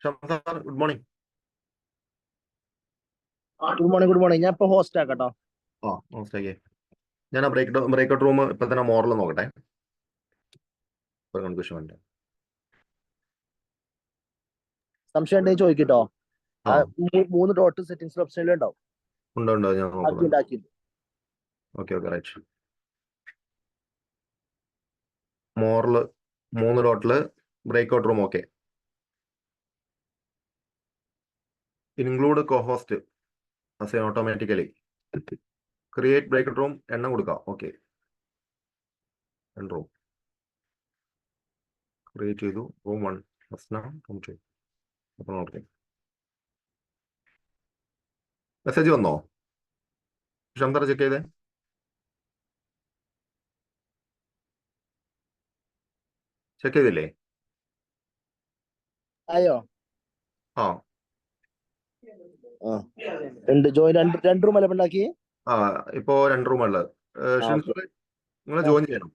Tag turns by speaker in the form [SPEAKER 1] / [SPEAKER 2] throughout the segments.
[SPEAKER 1] Sir good morning.
[SPEAKER 2] Good morning. ഞാൻ ഇപ്പൊ host ആക്കട്ടോ.
[SPEAKER 1] നമസ്തേ. ഞാൻ ആ ബ്രേക്കൗട്ട് റൂം ഇപ്പൊ തന്നെ മോറൽ നോക്കട്ടെ. കൺഫ്യൂഷൻ വേണ്ട.
[SPEAKER 2] സംശയം ഉണ്ടെങ്കിൽ ചോദിക്കട്ടോ. 3 ഡോട്ട് സെറ്റിംഗ്സ് ഓപ്ഷനിൽ ഉണ്ടാവും.
[SPEAKER 1] ഉണ്ട്, ഞാൻ നോക്കുന്നുണ്ട്. Okay right. മോറൽ 3 ഡോട്ടില് breakout room. Okay. Include cohost automatically. Create breakout room എണ്ണം കൊടുക്കാം. ഓക്കെ, റൂം ക്രിയേറ്റ് ചെയ്തു. Room 1 room 2. അപ്പോൾ ഓക്കെ. മെസ്സേജ് വന്നോ? ഷംദർ ചെക്ക് ചെയ്തേ. ചെക്ക് ചെയ്തില്ലേ?
[SPEAKER 2] അയ്യോ
[SPEAKER 1] ആ
[SPEAKER 2] ജോയിൻ 2 റൂം അല്ല ഉണ്ടാക്കി.
[SPEAKER 1] ഇപ്പോ 2 റൂം ഉള്ളത്. നിങ്ങൾ ജോയിൻ ചെയ്യണം.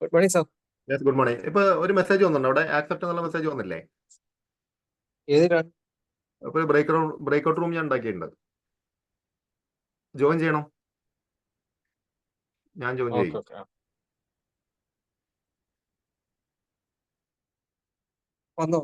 [SPEAKER 3] Good morning sir.
[SPEAKER 1] Yes, good morning. ഇപ്പൊ ഒരു മെസ്സേജ് വന്നിട്ടുണ്ട് അവിടെ. ആക്സെപ്റ്റ് എന്നുള്ള മെസ്സേജ് വന്നില്ലേ? അപ്പൊ ബ്രേക്കൗട്ട് റൂം ഞാൻ ഉണ്ടാക്കിയിട്ടുണ്ട്. ജോയിൻ ചെയ്യണം. ഞാൻ ജോയിൻ ചെയ്യും.
[SPEAKER 3] വന്നോ?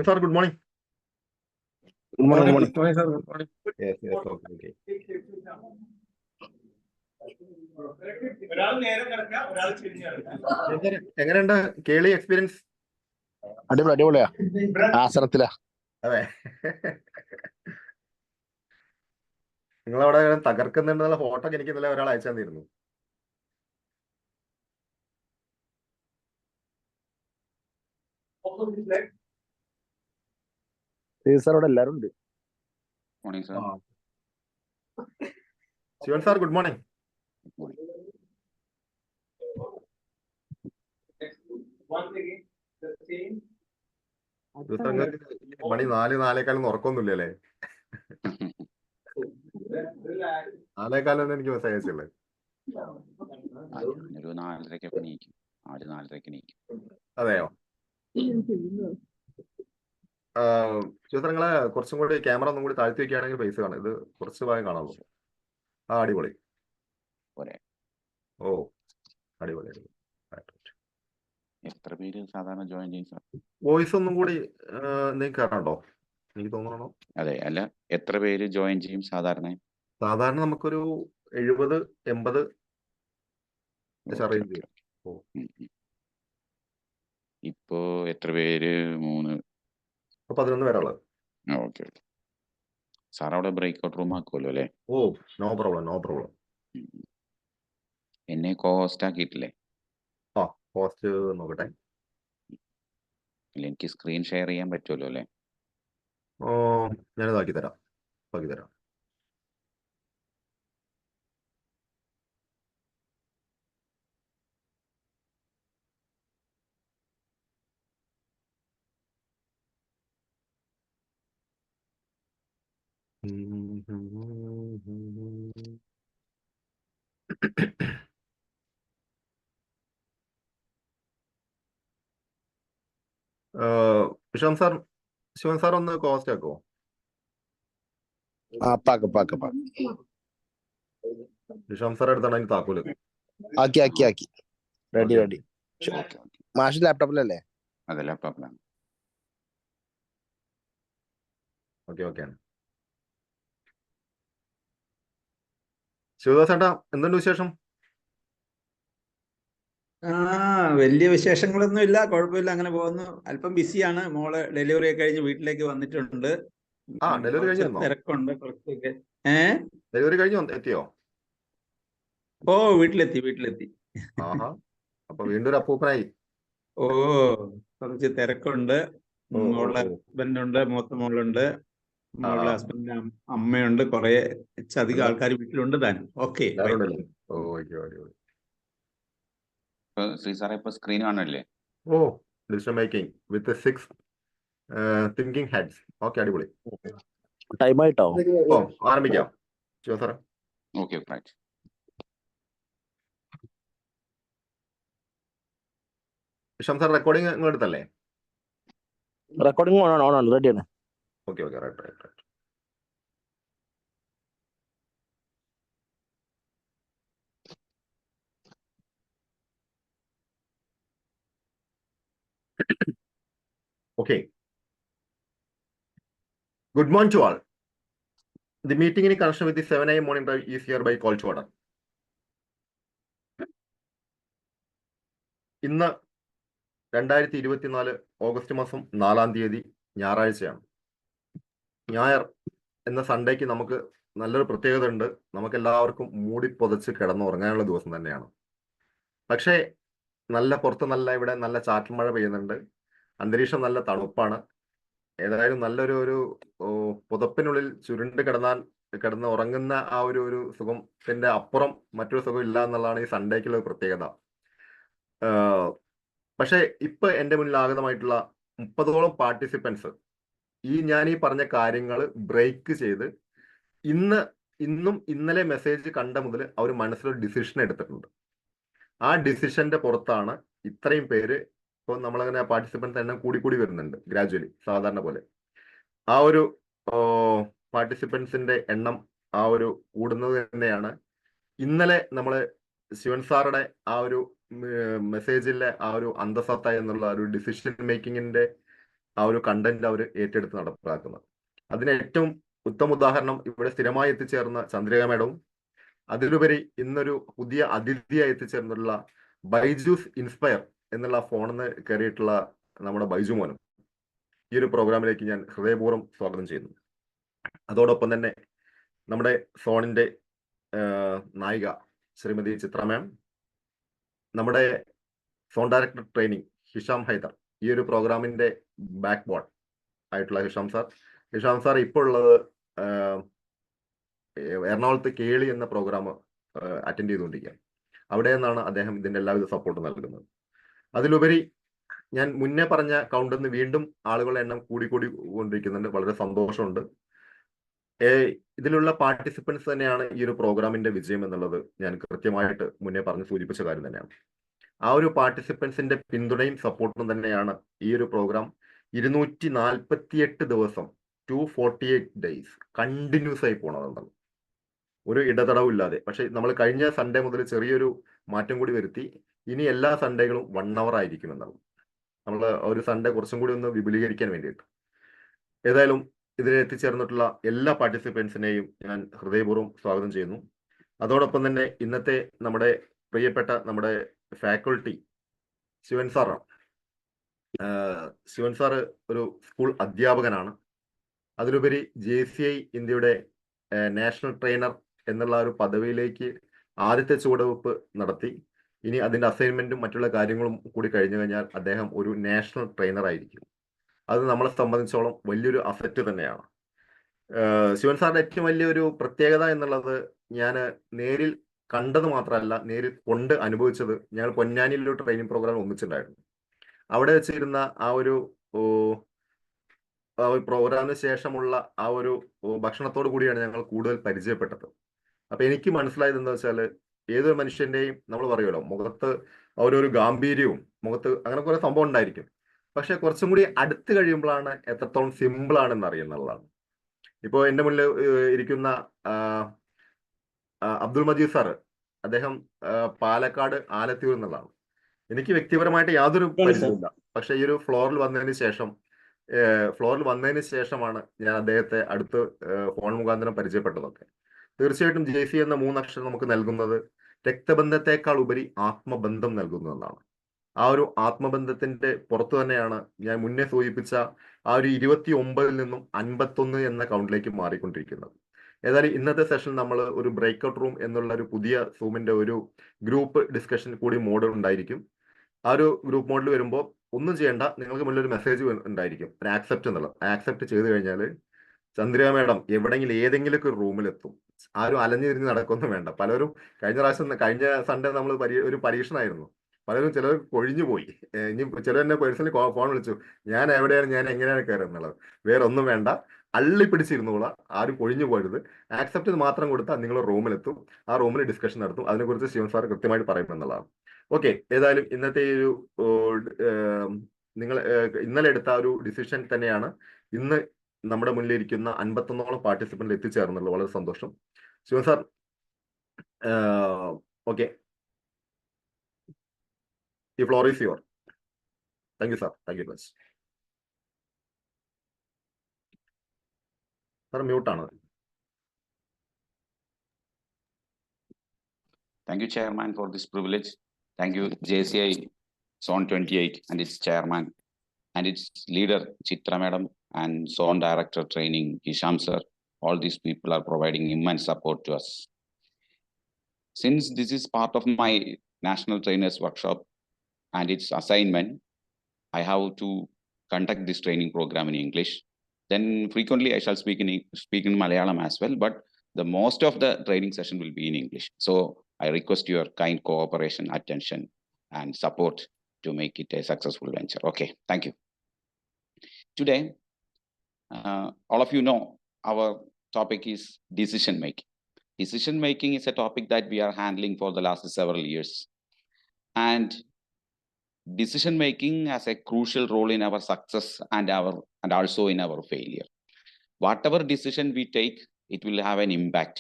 [SPEAKER 1] Sir good morning. എങ്ങനെയുണ്ട് കേളി എക്സ്പീരിയൻസ്?
[SPEAKER 2] അടിപൊളിയാ. ആസനത്തിലാ.
[SPEAKER 1] അതെ, നിങ്ങളവിടെ തകർക്കുന്നുണ്ടെന്നുള്ള ഫോട്ടോ എനിക്ക് ഇന്നലെ ഒരാൾ അയച്ചു തന്നിരുന്നു.
[SPEAKER 2] സാറോടെ എല്ലാരും ഉണ്ട്.
[SPEAKER 1] Shivan sir good morning. മണി 4:04 ഉറക്കൊന്നുമില്ലല്ലേ? 4:15 എനിക്ക് മെസ്സേജ് അയച്ചുള്ളത്. അതെയോ? നിങ്ങളെ കുറച്ചും കൂടി ക്യാമറ ഒന്നും കൂടി താഴ്ത്തി വെക്കുകയാണെങ്കിൽ പൈസ കാണും. ഇത് കുറച്ച് ഭാഗം കാണാമോ? അടിപൊളി. ഓ അടിപൊളി.
[SPEAKER 4] എത്ര പേര് സാധാരണ ജോയിൻ ചെയ്യും?
[SPEAKER 1] വോയിസ് ഒന്നും കൂടി എന്തെങ്കിലും കയറാണ്ടോ? എനിക്ക് തോന്നണോ?
[SPEAKER 4] അതെ, അല്ല എത്ര പേര് ജോയിൻ ചെയ്യും സാധാരണ?
[SPEAKER 1] നമുക്കൊരു 70-80 അറേഞ്ച് ചെയ്യും.
[SPEAKER 4] ഇപ്പോ എത്ര പേര്?
[SPEAKER 1] 11 പേരുള്ളത്.
[SPEAKER 4] ഓക്കെ. സാർ അവിടെ ബ്രേക്ക്ഔട്ട് റൂം ആക്കുമല്ലോ അല്ലേ?
[SPEAKER 1] Oh no problem.
[SPEAKER 4] എന്നെ കോസ്റ്റ് ആക്കിയിട്ടില്ലേ?
[SPEAKER 1] പോസ്റ്റ് നോക്കട്ടെ.
[SPEAKER 4] ഇല്ല, എനിക്ക് സ്ക്രീൻ ഷെയർ ചെയ്യാൻ പറ്റുമല്ലോ അല്ലേ?
[SPEAKER 1] ഓ, ഞാനിതാക്കി തരാം. ആക്കി തരാം. വിശ്വം സാർ, ശിവൻ സാർ ഒന്ന് കോസ്റ്റ് ആക്കോ?
[SPEAKER 2] പാക്ക
[SPEAKER 1] വിശ്വം സാർ എടുത്താണ് അതിന് താക്കോല്.
[SPEAKER 2] ആക്കി ready
[SPEAKER 1] Okay.
[SPEAKER 2] Ready.
[SPEAKER 4] Okay okay,
[SPEAKER 2] മാഷ് ലാപ്ടോപ്പിലല്ലേ?
[SPEAKER 4] അതെ ലാപ്ടോപ്പിലാണ്.
[SPEAKER 1] ഓക്കെ. ശിവദാസ് ഏട്ടാ, എന്തുണ്ട് വിശേഷം?
[SPEAKER 5] വലിയ വിശേഷങ്ങളൊന്നും ഇല്ല, കുഴപ്പമില്ല, അങ്ങനെ പോകുന്നു. അല്പം ബിസിയാണ്. മോള് ഡെലിവറി ഒക്കെ കഴിഞ്ഞ് വീട്ടിലേക്ക് വന്നിട്ടുണ്ട്.
[SPEAKER 1] ഡെലിവറി
[SPEAKER 5] കുറച്ച്
[SPEAKER 1] കഴിഞ്ഞോ?
[SPEAKER 5] തിരക്കുണ്ട് കുറച്ചൊക്കെ.
[SPEAKER 1] ഡെലിവറി കഴിഞ്ഞോ? എത്തിയോ?
[SPEAKER 5] ഓ, വീട്ടിലെത്തി.
[SPEAKER 1] ആഹാ, അപ്പൊ വീണ്ടും ഒരു അപ്പൂപ്പനായി.
[SPEAKER 5] ഓ, കുറച്ച് തിരക്കുണ്ട്. മോളുടെ ഹസ്ബൻഡുണ്ട്, മൂത്ത മോളുണ്ട്, മോളുടെ ഹസ്ബൻഡിന്റെ അമ്മയുണ്ട്, കുറെ അധികം ആൾക്കാർ വീട്ടിലുണ്ട് താനും. ഓക്കെ,
[SPEAKER 1] എല്ലാവരും ഉണ്ടല്ലേ? ഓക്കെ.
[SPEAKER 4] ഇപ്പൊ ശ്രീ സാറേ ഇപ്പൊ സ്ക്രീൻ കാണല്ലേ?
[SPEAKER 1] Decision making with 6 thinking hats. Okay, അടിപൊളി.
[SPEAKER 2] ടൈം ആയിട്ടോ?
[SPEAKER 1] ആരംഭിക്കാം ശിവ സാറേ.
[SPEAKER 4] Okay right.
[SPEAKER 1] വിഷം സാർ, റെക്കോർഡിംഗ് നിങ്ങൾ എടുത്തല്ലേ?
[SPEAKER 2] റെക്കോർഡിംഗ് ഓൺ റെഡിയാണ്.
[SPEAKER 1] Okay right. Okay. Good morning to all. The meeting in connection with the 7 a.m. morning drive is hereby called to order. ഇന്ന് 2024 August മാസം 4-ാം തീയതി ഞായറാഴ്ചയാണ്. ഞായർ എന്ന സൺഡേക്ക് നമുക്ക് നല്ലൊരു പ്രത്യേകത ഉണ്ട്. നമുക്ക് എല്ലാവർക്കും മൂടിപ്പൊതച്ച് കിടന്നുറങ്ങാനുള്ള ദിവസം തന്നെയാണ്. പക്ഷേ പുറത്ത് ഇവിടെ നല്ല ചാറ്റൽ മഴ പെയ്യുന്നുണ്ട്. അന്തരീക്ഷം നല്ല തണുപ്പാണ്. ഏതായാലും നല്ലൊരു പുതപ്പിനുള്ളിൽ ചുരുണ്ട് കിടന്ന് ഉറങ്ങുന്ന ആ ഒരു സുഖത്തിന്റെ അപ്പുറം മറ്റൊരു സുഖം ഇല്ല എന്നുള്ളതാണ് ഈ സൺഡേക്കുള്ള ഒരു പ്രത്യേകത. പക്ഷേ ഇപ്പൊ എന്റെ മുന്നിൽ ആഗതമായിട്ടുള്ള 30ഓളം പാർട്ടിസിപ്പൻസ് ഞാൻ ഈ പറഞ്ഞ കാര്യങ്ങൾ ബ്രേക്ക് ചെയ്ത് ഇന്നും ഇന്നലെ മെസ്സേജ് കണ്ട മുതൽ അവർ മനസ്സിലൊരു ഡിസിഷൻ എടുത്തിട്ടുണ്ട്. ആ ഡിസിഷന്റെ പുറത്താണ് ഇത്രയും പേര്. ഇപ്പോൾ നമ്മളങ്ങനെ പാർട്ടിസിപ്പൻസ് എണ്ണം കൂടി വരുന്നുണ്ട് ഗ്രാജുവലി, സാധാരണ പോലെ. ആ ഒരു പാർട്ടിസിപ്പൻസിന്റെ എണ്ണം കൂടുന്നത് തന്നെയാണ് ഇന്നലെ നമ്മള് ശിവൻ സാറുടെ ആ ഒരു മെസ്സേജിലെ ആ ഒരു അന്തസത്ത എന്നുള്ള ഒരു ഡിസിഷൻ മേക്കിങ്ങിന്റെ ആ ഒരു കണ്ടന്റ് അവർ ഏറ്റെടുത്ത് നടപ്പാക്കുന്നത്. അതിന് ഏറ്റവും ഉത്തമ ഉദാഹരണം ഇവിടെ സ്ഥിരമായി എത്തിച്ചേർന്ന ചന്ദ്രിക മാഡവും, അതിലുപരി ഇന്നൊരു പുതിയ അതിഥിയായി എത്തിച്ചേർന്നുള്ള ബൈജൂസ് ഇൻസ്പയർ എന്നുള്ള ഫോണിൽ നിന്ന് കയറിയിട്ടുള്ള നമ്മുടെ ബൈജു മോനും ഈ ഒരു പ്രോഗ്രാമിലേക്ക് ഞാൻ ഹൃദയപൂർവ്വം സ്വാഗതം ചെയ്യുന്നു. അതോടൊപ്പം തന്നെ നമ്മുടെ സോണിന്റെ നായിക ശ്രീമതി ചിത്ര മാം, നമ്മുടെ zone director training Hisham Haider, ഈ ഒരു പ്രോഗ്രാമിന്റെ ബാക്ക് ബോൺ ആയിട്ടുള്ള ഹിഷാം സാർ ഇപ്പോൾ ഉള്ളത് എറണാകുളത്ത് കേളി എന്ന പ്രോഗ്രാം അറ്റൻഡ് ചെയ്തുകൊണ്ടിരിക്കുക. അവിടെ നിന്നാണ് അദ്ദേഹം ഇതിന്റെ എല്ലാവിധ സപ്പോർട്ടും നൽകുന്നത്. അതിലുപരി ഞാൻ മുന്നേ പറഞ്ഞ കൗണ്ടിൽ നിന്ന് വീണ്ടും ആളുകളുടെ എണ്ണം കൂടി കൊണ്ടിരിക്കുന്നുണ്ട്. വളരെ സന്തോഷമുണ്ട്. ഇതിലുള്ള പാർട്ടിസിപ്പൻസ് തന്നെയാണ് ഈ ഒരു പ്രോഗ്രാമിന്റെ വിജയം എന്നുള്ളത് ഞാൻ കൃത്യമായിട്ട് മുന്നേ പറഞ്ഞ് സൂചിപ്പിച്ച കാര്യം തന്നെയാണ്. ആ ഒരു പാർട്ടിസിപ്പൻസിന്റെ പിന്തുണയും സപ്പോർട്ടും തന്നെയാണ് ഈ ഒരു പ്രോഗ്രാം 248 ദിവസം 248 ഡേയ്സ് കണ്ടിന്യൂസ് ആയി പോണതുണ്ടാവും, ഒരു ഇടതടവില്ലാതെ. പക്ഷെ നമ്മൾ കഴിഞ്ഞ സൺഡേ മുതൽ ചെറിയൊരു മാറ്റം കൂടി വരുത്തി. ഇനി എല്ലാ സൺഡേകളും 1 hour ആയിരിക്കും എന്നാണ് നമ്മൾ ഒരു സൺഡേ കുറച്ചും കൂടി ഒന്ന് വിപുലീകരിക്കാൻ വേണ്ടിയിട്ട്. ഏതായാലും ഇതിൽ എത്തിച്ചേർന്നിട്ടുള്ള എല്ലാ പാർട്ടിസിപ്പൻസിനെയും ഞാൻ ഹൃദയപൂർവ്വം സ്വാഗതം ചെയ്യുന്നു. അതോടൊപ്പം തന്നെ ഇന്നത്തെ നമ്മുടെ പ്രിയപ്പെട്ട നമ്മുടെ ഫാക്കൾട്ടി ശിവൻ സാറാണ്. ശിവൻ സാറ് ഒരു സ്കൂൾ അധ്യാപകനാണ്. അതിലുപരി JCI ഇന്ത്യയുടെ നാഷണൽ ട്രെയിനർ എന്നുള്ള ഒരു പദവിയിലേക്ക് ആദ്യത്തെ ചുവടുവെപ്പ് നടത്തി. ഇനി അതിൻ്റെ അസൈൻമെൻറ്റും മറ്റുള്ള കാര്യങ്ങളും കൂടി കഴിഞ്ഞു കഴിഞ്ഞാൽ അദ്ദേഹം ഒരു നാഷണൽ ട്രെയിനർ ആയിരിക്കും. അത് നമ്മളെ സംബന്ധിച്ചോളം വലിയൊരു അസറ്റ് തന്നെയാണ്. ശിവൻ സാറിന്റെ ഏറ്റവും വലിയൊരു പ്രത്യേകത എന്നുള്ളത് ഞാൻ നേരിൽ കണ്ടത് മാത്രമല്ല, നേരിൽ കൊണ്ട് അനുഭവിച്ചത്. ഞങ്ങൾ പൊന്നാനിയിലൊരു ട്രെയിനിങ് പ്രോഗ്രാം ഒന്നിച്ചിട്ടുണ്ടായിരുന്നു. അവിടെ വെച്ചിരുന്ന ആ ഒരു പ്രോഗ്രാമിന് ശേഷമുള്ള ആ ഒരു ഭക്ഷണത്തോടു കൂടിയാണ് ഞങ്ങൾ കൂടുതൽ പരിചയപ്പെട്ടത്. അപ്പൊ എനിക്ക് മനസ്സിലായത് എന്താ വെച്ചാൽ, ഏതൊരു മനുഷ്യന്റെയും നമ്മൾ പറയുമല്ലോ, മുഖത്ത് ഓരോരു ഗാംഭീര്യവും മുഖത്ത് അങ്ങനെ കുറെ സംഭവം ഉണ്ടായിരിക്കും. പക്ഷെ കുറച്ചും കൂടി അടുത്ത് കഴിയുമ്പോഴാണ് എത്രത്തോളം സിമ്പിൾ ആണെന്ന് അറിയുന്നുള്ളതാണ്. ഇപ്പോൾ എൻ്റെ മുന്നിൽ ഇരിക്കുന്ന അബ്ദുൾ മജീദ് സാറ്, അദ്ദേഹം പാലക്കാട് ആലത്തിയൂർ എന്നുള്ളതാണ്. എനിക്ക് വ്യക്തിപരമായിട്ട് യാതൊരു പരിചയമില്ല. പക്ഷെ ഈ ഒരു ഫ്ലോറിൽ വന്നതിന് ശേഷമാണ് ഞാൻ അദ്ദേഹത്തെ അടുത്ത് ഫോൺ മുഖാന്തരം പരിചയപ്പെട്ടതൊക്കെ. തീർച്ചയായിട്ടും JC എന്ന 3 അക്ഷരം നമുക്ക് നൽകുന്നത് രക്തബന്ധത്തെക്കാൾ ഉപരി ആത്മബന്ധം നൽകുന്നതെന്നാണ്. ആ ഒരു ആത്മബന്ധത്തിന്റെ പുറത്തു തന്നെയാണ് ഞാൻ മുന്നേ സൂചിപ്പിച്ച ആ ഒരു 29 നിന്നും 51 എന്ന കൗണ്ടിലേക്ക് മാറിക്കൊണ്ടിരിക്കുന്നത്. ഏതായാലും ഇന്നത്തെ സെഷൻ നമ്മൾ ഒരു ബ്രേക്ക്ഔട്ട് റൂം എന്നുള്ള ഒരു പുതിയ സൂമിന്റെ ഒരു ഗ്രൂപ്പ് ഡിസ്കഷൻ കൂടി മോഡ് ഉണ്ടായിരിക്കും. ആ ഒരു ഗ്രൂപ്പ് മോഡിൽ വരുമ്പോൾ ഒന്നും ചെയ്യേണ്ട, നിങ്ങൾക്ക് മുന്നിൽ ഒരു മെസ്സേജ് ഉണ്ടായിരിക്കും, ഒരു ആക്സെപ്റ്റ് എന്നുള്ളത്. ആക്സെപ്റ്റ് ചെയ്ത് കഴിഞ്ഞാൽ ചന്ദ്രിക മേഡം എവിടെയെങ്കിലും ഏതെങ്കിലും ഒരു റൂമിലെത്തും. ആരും അലഞ്ഞു തിരിഞ്ഞ് നടക്കൊന്നും വേണ്ട. പലരും കഴിഞ്ഞ സൺഡേ നമ്മൾ ഒരു പരീക്ഷണമായിരുന്നു. ചിലർ കൊഴിഞ്ഞു പോയി. ഇനി ചിലർ എന്നെ പേഴ്സണലി ഫോൺ വിളിച്ചു, ഞാൻ എവിടെയാണ്, ഞാൻ എങ്ങനെയാണ് കയറുക എന്നുള്ളത്. വേറെ ഒന്നും വേണ്ട, അള്ളി പിടിച്ചിരുന്നോളാം, ആരും കൊഴിഞ്ഞു പോരുത്. ആക്സെപ്റ്റ് മാത്രം കൊടുത്താൽ നിങ്ങൾ റൂമിലെത്തും. ആ റൂമിൽ ഡിസ്കഷൻ നടത്തും. അതിനെക്കുറിച്ച് ശിവൻ സാർ കൃത്യമായിട്ട് പറയുമെന്നുള്ളതാണ്. ഓക്കെ, ഏതായാലും ഇന്നത്തെ ഈ ഒരു നിങ്ങൾ ഇന്നലെ എടുത്ത ഒരു ഡിസിഷൻ തന്നെയാണ് ഇന്ന് നമ്മുടെ മുന്നിലിരിക്കുന്ന 51ഓളം പാർട്ടിസിപ്പന്റിൽ എത്തിച്ചേർന്നുള്ളത്. വളരെ സന്തോഷം. Sivan sir, okay, the floor is yours. Thank you, sir. Thank you, much. Sir, mute ആണ്.
[SPEAKER 4] Thank you, Chairman, for this privilege. Thank you, JCI Zone 28 and its chairman and its leader, Chitra Madam, and Zone Director Training, Hisham Sir. All these people are providing immense support to us. Since this is part of my National Trainers Workshop and its assignment, I have to conduct this training program in English. Then frequently I shall speak in Malayalam as well, but the most of the training session will be in English. So I request your kind cooperation, attention, and support to make it a successful venture. Okay, thank you. Today, all of you know our topic is decision making. Decision making is a topic that we are handling for the last several years. And decision making has a crucial role in our success and also in our failure. Whatever decision we take, it will have an impact.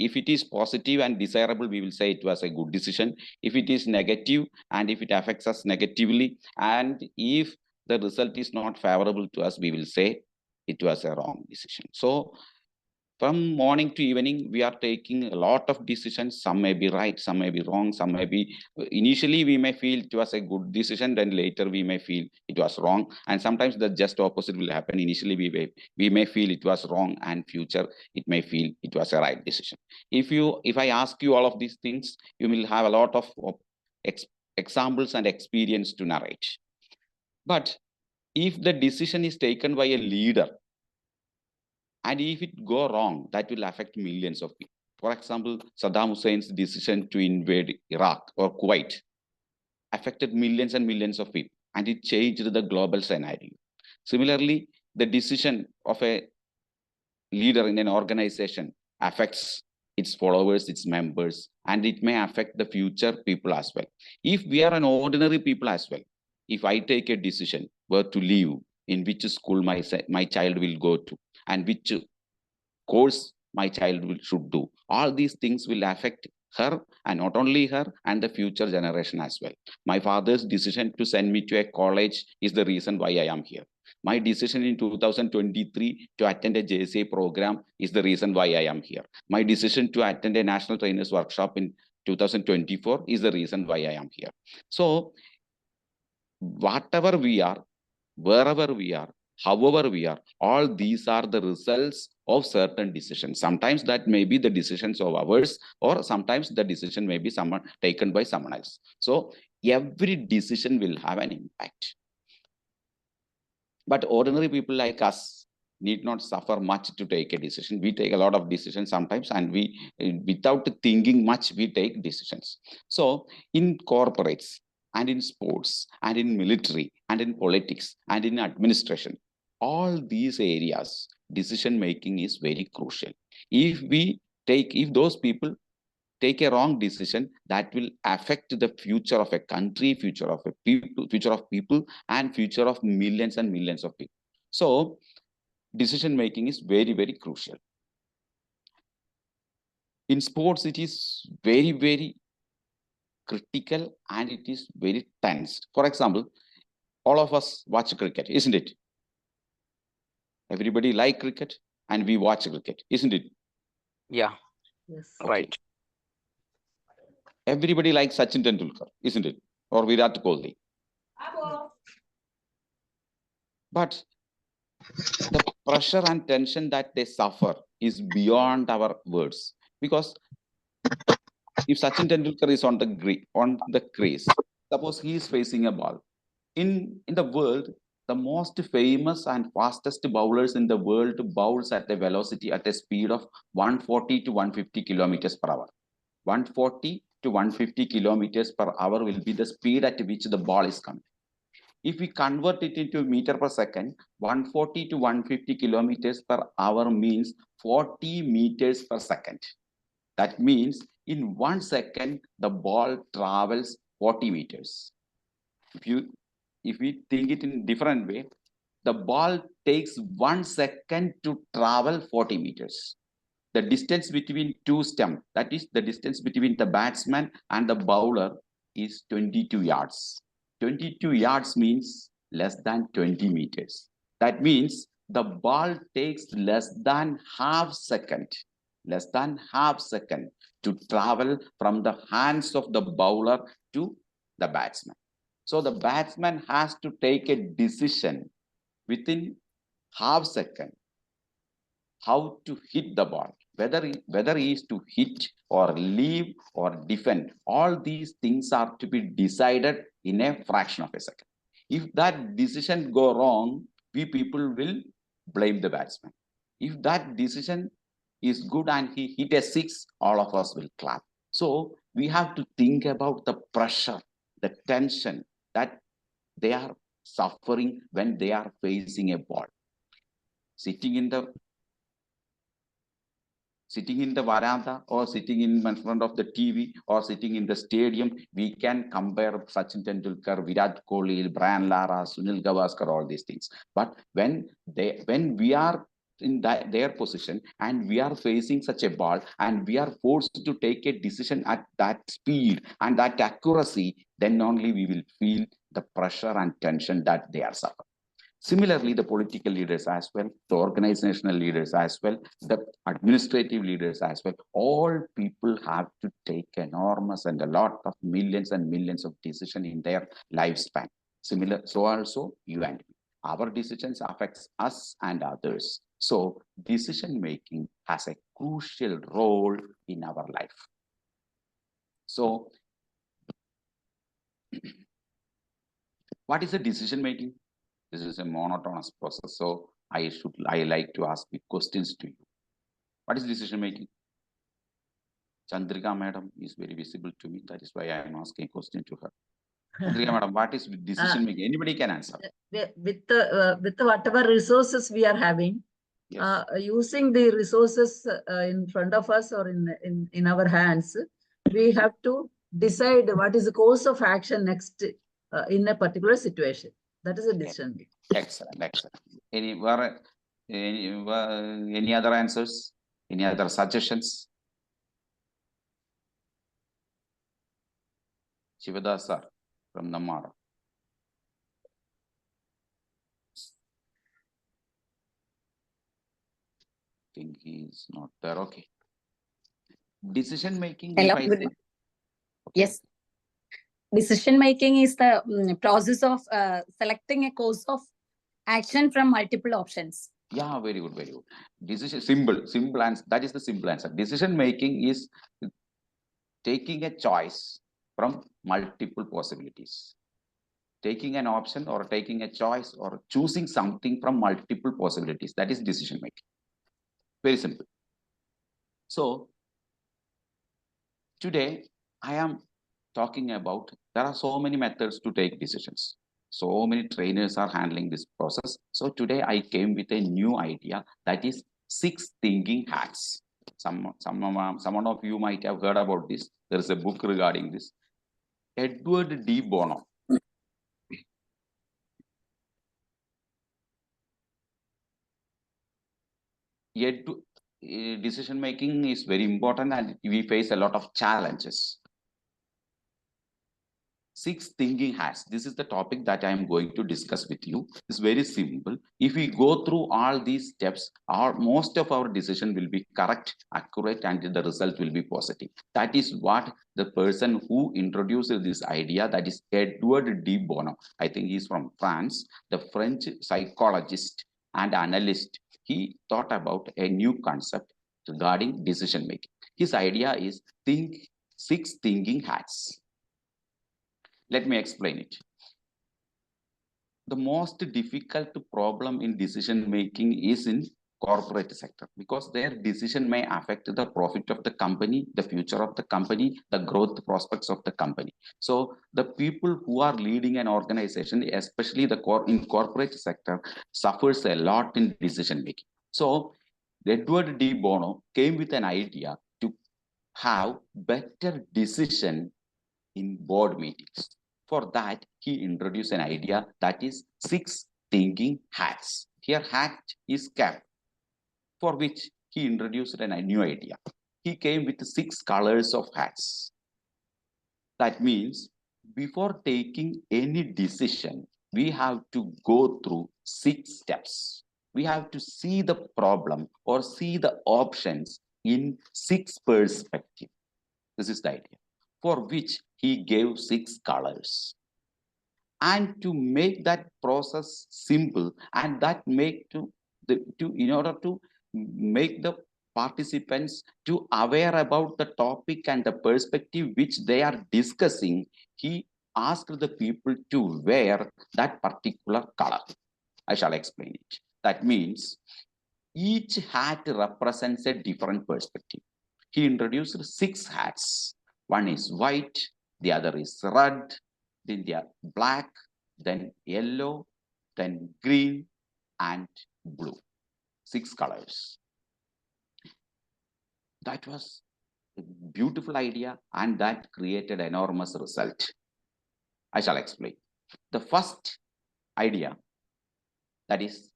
[SPEAKER 4] If it is positive and desirable, we will say it was a good decision. If it is negative and if it affects us negatively, and if the result is not favorable to us, we will say it was a wrong decision. So from morning to evening, we are taking a lot of decisions. Some may be right, some may be wrong, some may be, initially we may feel it was a good decision, then later we may feel it was wrong. And sometimes the just opposite will happen. Initially we may feel it was wrong, and future it may feel it was a right decision. If I ask you all of these things, you will have a lot of examples and experience to narrate. But if the decision is taken by a leader, and if it go wrong, that will affect millions of people. For example, Saddam Hussein's decision to invade Iraq or Kuwait affected millions and millions of people, and it changed the global scenario. Similarly, the decision of a leader in an organization affects its followers, its members, and it may affect the future people as well. If we are an ordinary people as well, if I take a decision where to live, in which school my child will go to, and which course my child should do, all these things will affect her, and not only her, and the future generation as well. My father's decision to send me to a college is the reason why I am here. My decision in 2023 to attend a JCI program is the reason why I am here. My decision to attend a National Trainers Workshop in 2024 is the reason why I am here. So whatever we are, wherever we are, however we are, all these are the results of certain decisions. Sometimes that may be the decisions of ours, or sometimes the decision may be taken by someone else. So every decision will have an impact. But ordinary people like us need not suffer much to take a decision. We take a lot of decisions sometimes, and we, without thinking much, we take decisions. So in corporates and in sports and in military and in politics and in administration, all these areas, decision making is very crucial. If those people take a wrong decision, that will affect the future of a country, future of people, and future of millions and millions of people. So decision making is very, very crucial. In sports, it is very, very critical, and it is very tense. For example, all of us watch cricket, isn't it? Everybody like cricket, and we watch cricket, isn't it?
[SPEAKER 6] Yeah.
[SPEAKER 7] Yes.
[SPEAKER 4] Okay.
[SPEAKER 6] Right.
[SPEAKER 4] Everybody likes Sachin Tendulkar, isn't it? Or Virat Kohli. But the pressure and tension that they suffer is beyond our words. Because if Sachin Tendulkar is on the crease, suppose he is facing a ball. In the world, the most famous and fastest bowlers in the world bowls at a velocity, at a speed of 140 to 150 kilometers per hour. 140 to 150 kilometers per hour will be the speed at which the ball is coming. If we convert it into meter per second, 140 to 150 kilometers per hour means 40 meters per second. That means in 1 second, the ball travels 40 meters. If we think it in a different way, the ball takes 1 second to travel 40 meters. The distance between two stumps, that is the distance between the batsman and the bowler, is 22 yards. 22 yards means less than 20 meters. That means the ball takes less than half second to travel from the hands of the bowler to the batsman. So the batsman has to take a decision within half second how to hit the ball, whether he is to hit or leave or defend. All these things are to be decided in a fraction of a second. If that decision go wrong, we people will blame the batsman. If that decision is good and he hit a 6, all of us will clap. So we have to think about the pressure, the tension that they are suffering when they are facing a ball. Sitting in the veranda, or sitting in front of the TV, or sitting in the stadium, we can compare Sachin Tendulkar, Virat Kohli, Brian Lara, Sunil Gavaskar, all these things. But when we are in their position and we are facing such a ball and we are forced to take a decision at that speed and that accuracy, then only we will feel the pressure and tension that they are suffering. Similarly, the political leaders as well, the organizational leaders as well, the administrative leaders as well, all people have to take enormous and a lot of millions and millions of decisions in their lifespan. So also you and me. Our decisions affects us and others. So decision making has a crucial role in our life. So what is the decision making? This is a monotonous process. So I like to ask the questions to you. What is decision making? Chandrika madam is very visible to me. That is why I am asking a question to her. Chandrika madam, what is decision making? Anybody can answer.
[SPEAKER 7] With whatever resources we are having,
[SPEAKER 4] Yes.
[SPEAKER 7] using the resources in front of us or in our hands, we have to decide what is the course of action next in a particular situation. That is a decision making.
[SPEAKER 4] Excellent. Any other answers? Any other suggestions? Shivadas sir from Nammara. I think he is not there. Okay. Decision making.
[SPEAKER 8] Hello.
[SPEAKER 4] Okay.
[SPEAKER 8] Yes. Decision making is the process of selecting a course of
[SPEAKER 6] Action from multiple options.
[SPEAKER 4] Yeah, very good, very good. Decision, simple answer. That is the simple answer. Decision making is taking a choice from multiple possibilities. Taking an option or taking a choice or choosing something from multiple possibilities. That is decision making. Very simple. So today I am talking about, there are so many methods to take decisions. So many trainers are handling this process. So today I came with a new idea, that is 6 thinking hats. Someone of you might have heard about this. There is a book regarding this. Edward D. Bono. Decision making is very important and we face a lot of challenges. 6 thinking hats. This is the topic that I am going to discuss with you. It's very simple. If we go through all these steps, most of our decision will be correct, accurate, and the result will be positive. That is what the person who introduced this idea, that is Edward D. Bono. I think he's from France, the French psychologist and analyst. He thought about a new concept regarding decision making. His idea is 6 thinking hats. Let me explain it. The most difficult problem in decision making is in corporate sector, because their decision may affect the profit of the company, the future of the company, the growth prospects of the company. So the people who are leading an organization, especially in corporate sector, suffers a lot in decision making. So Edward D. Bono came with an idea to have better decision in board meetings. For that, he introduced an idea, that is 6 thinking hats. Here, hat is cap, for which he introduced a new idea. He came with 6 colors of hats. That means before taking any decision, we have to go through 6 steps. We have to see the problem or see the options in 6 perspectives. This is the idea, for which he gave 6 colors. And to make that process simple, and that in order to make the participants to aware about the topic and the perspective which they are discussing, he asked the people to wear that particular color. I shall explain it. That means each hat represents a different perspective. He introduced 6 hats. One is white, the other is red, then they are black, then yellow, then green, and blue. 6 colors. That was a beautiful idea, and that created enormous result. I shall explain. The first idea, that is,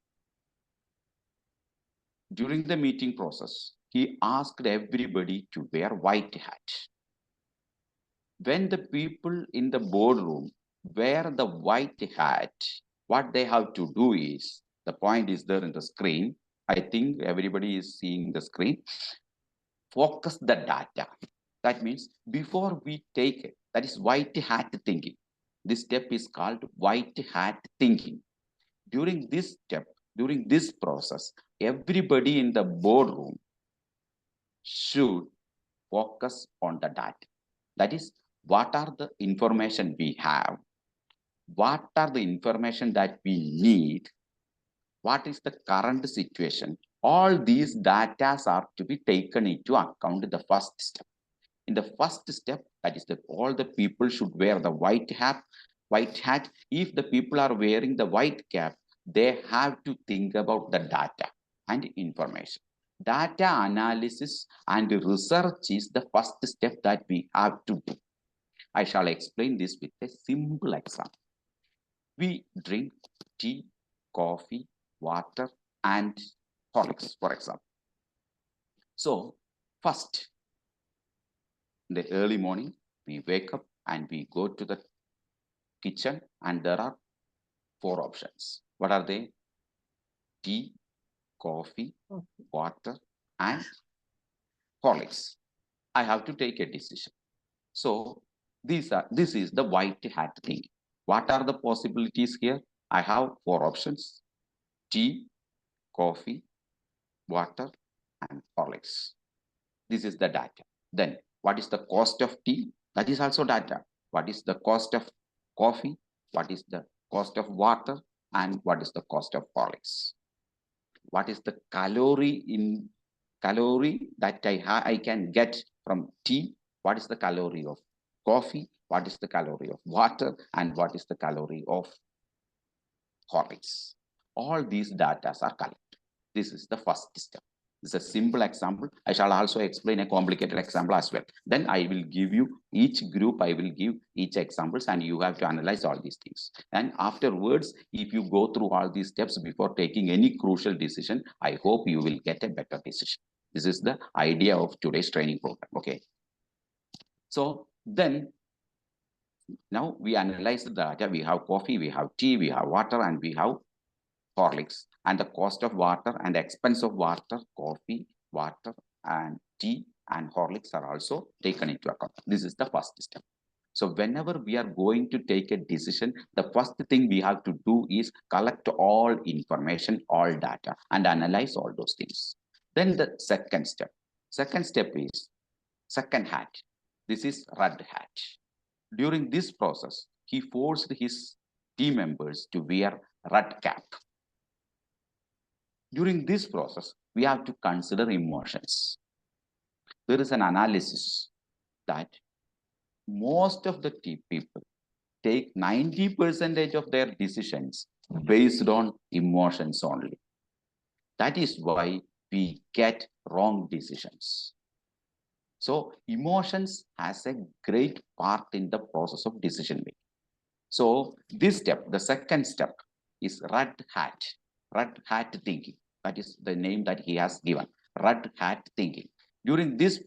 [SPEAKER 4] during the meeting process, he asked everybody to wear white hat. When the people in the boardroom wear the white hat, what they have to do is, the point is there in the screen. I think everybody is seeing the screen. Focus the data. That means before we take it, that is white hat thinking. This step is called white hat thinking. During this step, during this process, everybody in the boardroom should focus on the data. That is, what are the information we have? What are the information that we need? What is the current situation? All these data are to be taken into account in the first step. In the first step, that is that all the people should wear the white hat. If the people are wearing the white cap, they have to think about the data and information. Data analysis and research is the first step that we have to do. I shall explain this with a simple example. We drink tea, coffee, water, and Horlicks, for example. So, first, in the early morning, we wake up and we go to the kitchen, and there are 4 options. What are they? Tea, coffee, water, and Horlicks. I have to take a decision. So, this is the white hat thing. What are the possibilities here? I have 4 options. tea, coffee, water, and Horlicks. This is the data. Then what is the cost of tea? That is also data. What is the cost of coffee? What is the cost of water? And what is the cost of Horlicks? What is the calorie that I can get from tea? What is the calorie of coffee? What is the calorie of water? And what is the calorie of Horlicks? All these data are collected. This is the first step. It's a simple example. I shall also explain a complicated example as well. Then I will give you each group, I will give each examples, and you have to analyze all these things. And afterwards, if you go through all these steps before taking any crucial decision, I hope you will get a better decision. This is the idea of today's training program. Okay. So then, now we analyze the data. We have coffee, we have tea, we have water, and we have Horlicks. And the cost of water and the expense of water, coffee, water, and tea, and Horlicks are also taken into account. This is the first step. So whenever we are going to take a decision, the first thing we have to do is collect all information, all data, and analyze all those things. Then the second step is second hat. This is red hat. During this process, he forced his team members to wear red cap. During this process, we have to consider emotions. There is an analysis that most of the people take 90% of their decisions based on emotions only. That is why we get wrong decisions. So emotions has a great part in the process of decision making. So this step, the second step, is red hat thinking. That is the name that he has given, red hat thinking. During this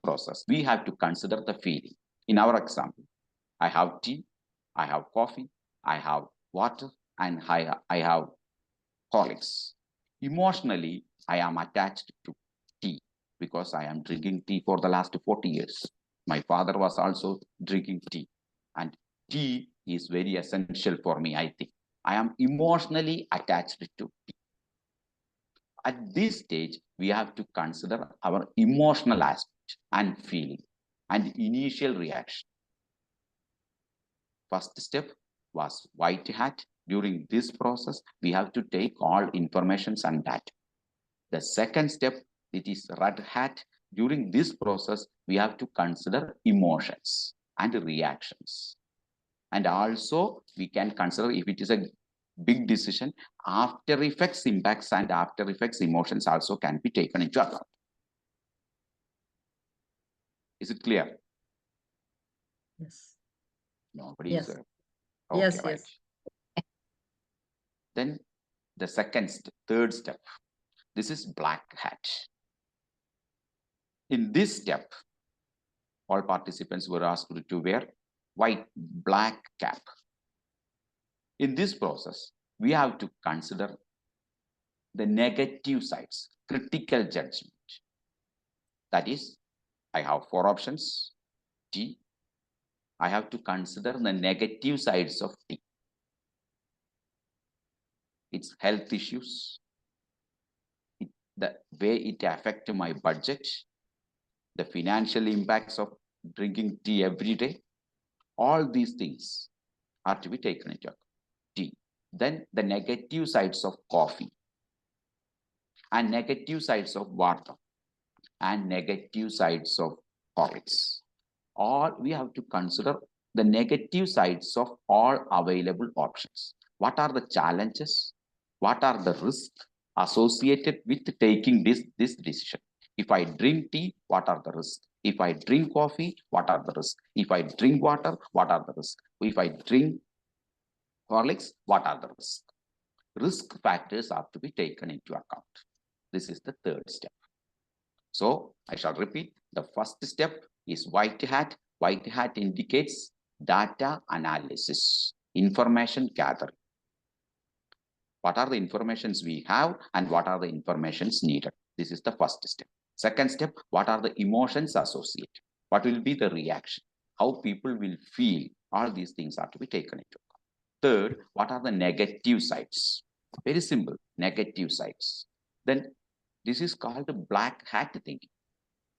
[SPEAKER 4] process, we have to consider the feeling. In our example, I have tea, I have coffee, I have water, and I have Horlicks. Emotionally, I am attached to tea because I am drinking tea for the last 40 years. My father was also drinking tea, and tea is very essential for me, I think. I am emotionally attached to tea. At this stage, we have to consider our emotional aspect and feeling and initial reaction. First step was white hat. During this process, we have to take all informations and data. The second step, it is red hat. During this process, we have to consider emotions and reactions. And also, we can consider if it is a big decision, after effects impacts and after effects emotions also can be taken into account. Is it clear?
[SPEAKER 7] Yes.
[SPEAKER 4] Nobody
[SPEAKER 7] Yes.
[SPEAKER 4] is.
[SPEAKER 7] Yes,
[SPEAKER 4] right.
[SPEAKER 7] yes.
[SPEAKER 4] Then the third step. This is black hat. In this step, all participants were asked to wear black cap. In this process, we have to consider the negative sides, critical judgment. That is, I have 4 options, tea. I have to consider the negative sides of tea. Its health issues, the way it affects my budget, the financial impacts of drinking tea every day. All these things are to be taken into account. Tea. Then the negative sides of coffee, and negative sides of water, and negative sides of Horlicks. All we have to consider the negative sides of all available options. What are the challenges? What are the risks associated with taking this decision? If I drink tea, what are the risks? If I drink coffee, what are the risks? If I drink water, what are the risks? If I drink Horlicks, what are the risks? Risk factors are to be taken into account. This is the third step. So I shall repeat. The first step is white hat. White hat indicates data analysis, information gathering. What are the informations we have and what are the informations needed? This is the first step. Second step, what are the emotions associated? What will be the reaction? How people will feel? All these things are to be taken into account. Third, what are the negative sides? Very simple, negative sides. Then this is called black hat thinking.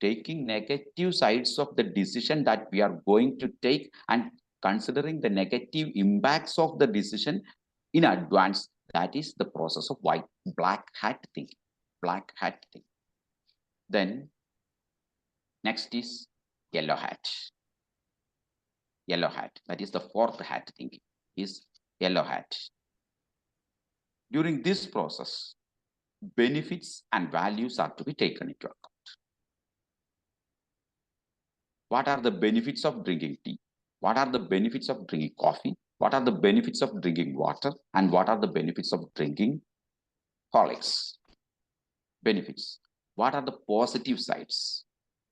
[SPEAKER 4] Taking negative sides of the decision that we are going to take and considering the negative impacts of the decision in advance. That is the process of black hat thinking. Black hat thinking. Then next is yellow hat. Yellow hat. That is the fourth hat thinking. Is yellow hat. During this process, benefits and values are to be taken into account. What are the benefits of drinking tea? What are the benefits of drinking coffee? What are the benefits of drinking water? And what are the benefits of drinking Horlicks? Benefits. What are the positive sides?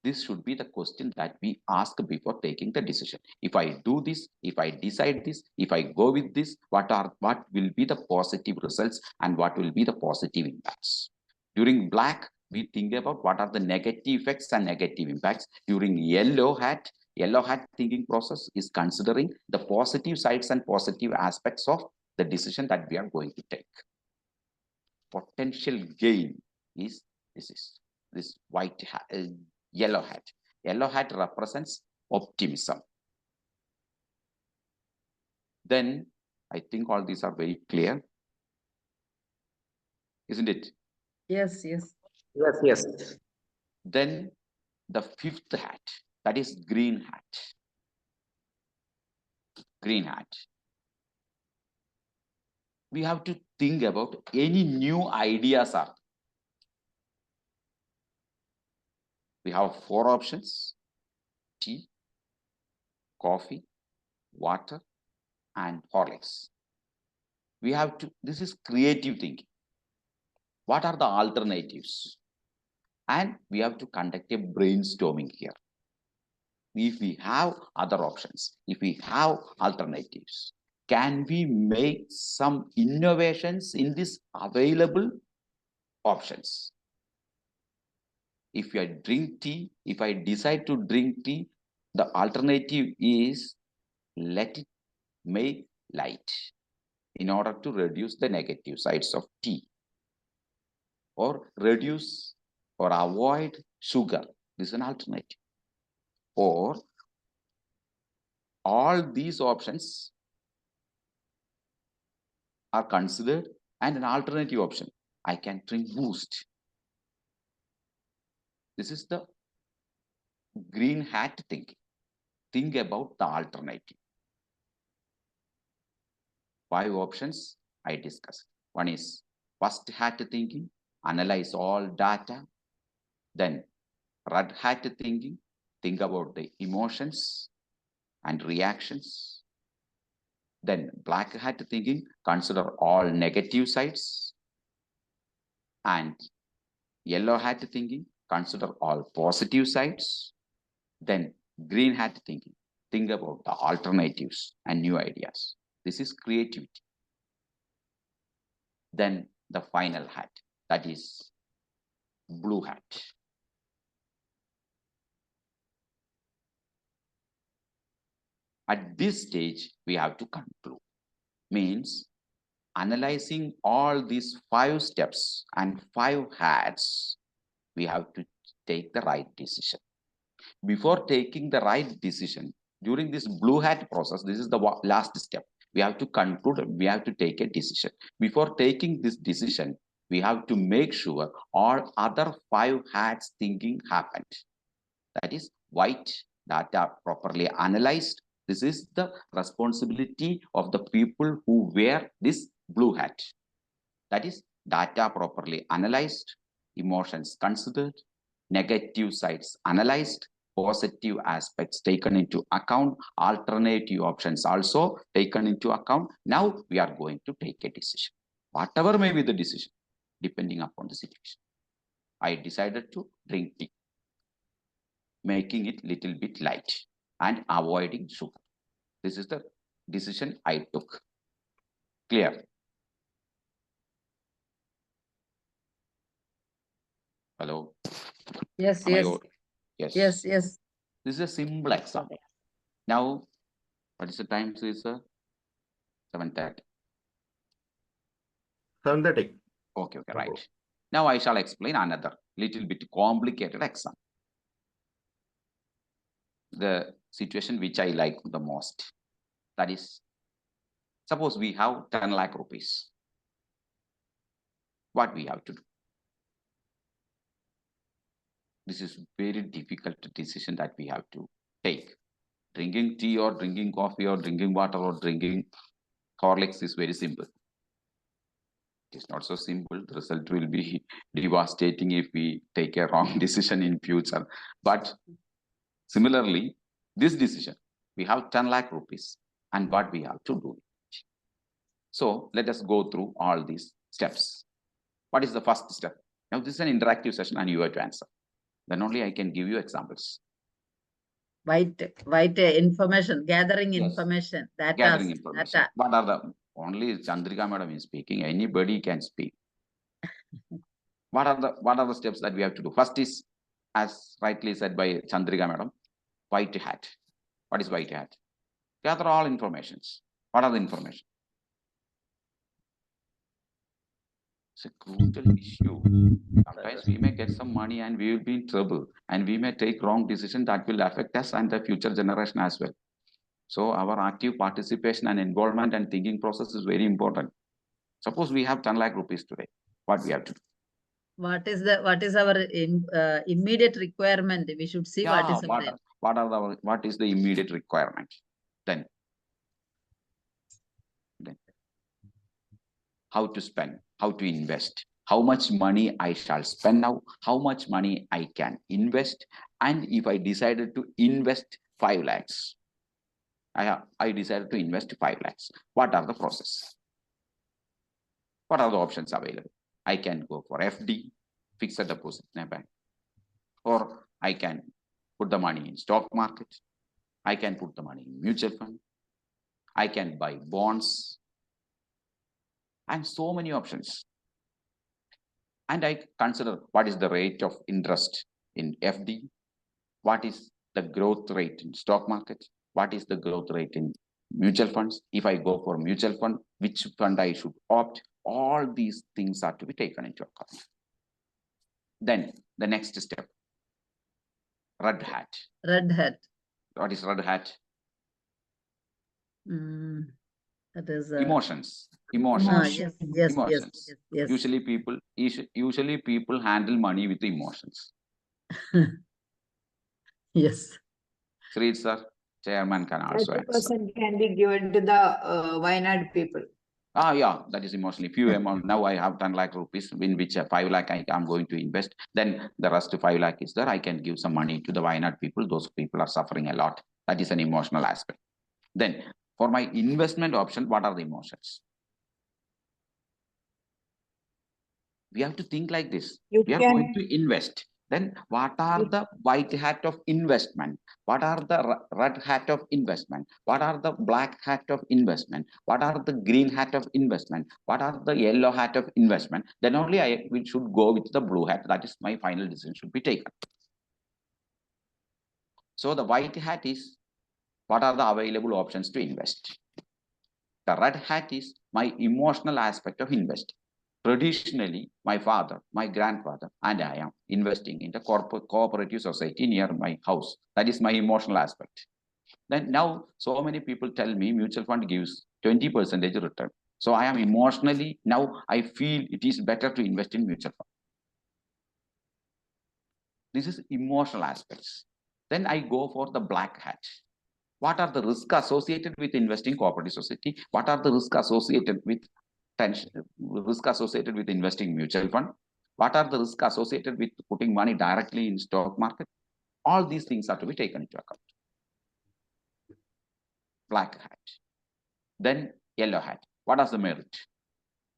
[SPEAKER 4] This should be the question that we ask before taking the decision. If I do this, if I decide this, if I go with this, what will be the positive results and what will be the positive impacts? During black, we think about what are the negative effects and negative impacts. During yellow hat thinking process is considering the positive sides and positive aspects of the decision that we are going to take. Potential gain is this white hat, yellow hat. Yellow hat represents optimism. Then I think all these are very clear, isn't it?
[SPEAKER 7] Yes, yes.
[SPEAKER 3] Yes, yes.
[SPEAKER 4] Then the fifth hat, that is green hat. Green hat. We have to think about any new ideas are. We have 4 options: tea, coffee, water, and Horlicks. We have to, this is creative thinking. What are the alternatives? And we have to conduct a brainstorming here. If we have other options, if we have alternatives, can we make some innovations in these available options? If I drink tea, if I decide to drink tea, the alternative is let it make light in order to reduce the negative sides of tea, or reduce or avoid sugar. This is an alternative. Or all these options are considered and an alternative option. I can drink Boost. This is the green hat thinking. Think about the alternative. 5 options I discussed. One is first hat thinking, analyze all data. Then red hat thinking, think about the emotions and reactions. Then black hat thinking, consider all negative sides. And yellow hat thinking, consider all positive sides. Then green hat thinking, think about the alternatives and new ideas. This is creativity. Then the final hat, that is blue hat. At this stage, we have to conclude. Means analyzing all these 5 steps and 5 hats, we have to take the right decision. Before taking the right decision, during this blue hat process, this is the last step. We have to conclude, we have to take a decision. Before taking this decision, we have to make sure all other 5 hats thinking happened. That is white data properly analyzed. This is the responsibility of the people who wear this blue hat. That is data properly analyzed, emotions considered, negative sides analyzed, positive aspects taken into account, alternative options also taken into account. Now we are going to take a decision. Whatever may be the decision, depending upon the situation. I decided to drink tea, making it little bit light and avoiding sugar. This is the decision I took. Clear? Hello?
[SPEAKER 7] Yes,
[SPEAKER 4] Am I
[SPEAKER 7] yes,
[SPEAKER 4] audible? Yes.
[SPEAKER 7] yes, yes.
[SPEAKER 4] This is a simple example. Now, what is the time, sir? 7:30.
[SPEAKER 1] 7:30.
[SPEAKER 4] Okay, right. Now I shall explain another little bit complicated example. The situation which I like the most. That is, suppose we have 10 lakh rupees. What we have to do? This is very difficult decision that we have to take. Drinking tea or drinking coffee or drinking water or drinking Horlicks is very simple. It is not so simple. The result will be devastating if we take a wrong decision in future. But similarly, this decision, we have 10 lakh rupees and what we have to do. So let us go through all these steps. What is the first step? Now this is an interactive session and you have to answer. Then only I can give you examples.
[SPEAKER 7] White information, gathering
[SPEAKER 4] Yes.
[SPEAKER 7] information, data.
[SPEAKER 4] Gathering information. What are the, only Chandrika madam is speaking, anybody can speak. What are the steps that we have to do? First is, as rightly said by Chandrika madam, white hat. What is white hat? Gather all informations. What are the information? It's a crucial issue. Sometimes we may get some money and we will be in trouble, and we may take wrong decision that will affect us and the future generation as well. So our active participation and involvement and thinking process is very important. Suppose we have 10 lakh rupees today. What we have to do?
[SPEAKER 7] What is our immediate requirement? We should see what is our
[SPEAKER 4] What is the immediate requirement? Then how to spend, how to invest, how much money I shall spend now, how much money I can invest, and if I decided to invest 5 lakhs, I decided to invest 5 lakhs. What are the process? What are the options available? I can go for FD, fixed deposit in a bank, or I can put the money in stock market. I can put the money in mutual fund. I can buy bonds, and so many options. And I consider what is the rate of interest in FD, what is the growth rate in stock market, what is the growth rate in mutual funds. If I go for mutual fund, which fund I should opt? All these things are to be taken into account. Then the next step, red hat.
[SPEAKER 7] red hat?
[SPEAKER 4] What is red hat?
[SPEAKER 7] That is
[SPEAKER 4] Emotions.
[SPEAKER 7] Yes.
[SPEAKER 4] Usually people handle money with emotions.
[SPEAKER 7] Yes.
[SPEAKER 4] Sri sir, chairman can also answer.
[SPEAKER 8] 30% can be given to the Wayanad people.
[SPEAKER 4] Yeah, that is emotionally. Few amount. Now I have 10 lakh rupees, in which 5 lakh I am going to invest. Then the rest 5 lakh is there. I can give some money to the Wayanad people. Those people are suffering a lot. That is an emotional aspect. Then for my investment option, what are the emotions? We have to think like this. We are going to invest. Then what are the white hat of investment? What are the red hat of investment? What are the black hat of investment? What are the green hat of investment? What are the yellow hat of investment? Then only we should go with the blue hat. That is my final decision should be taken. So the white hat is, what are the available options to invest? The red hat is my emotional aspect of investing. Traditionally, my father, my grandfather, and I am investing in the cooperative society near my house. That is my emotional aspect. Then now, so many people tell me mutual fund gives 20% return. So I am emotionally, now I feel it is better to invest in mutual fund. This is emotional aspects. Then I go for the black hat. What are the risks associated with investing cooperative society? What are the risks associated with investing mutual fund? What are the risks associated with putting money directly in stock market? All these things are to be taken into account. Black hat. Then yellow hat. What is the merit?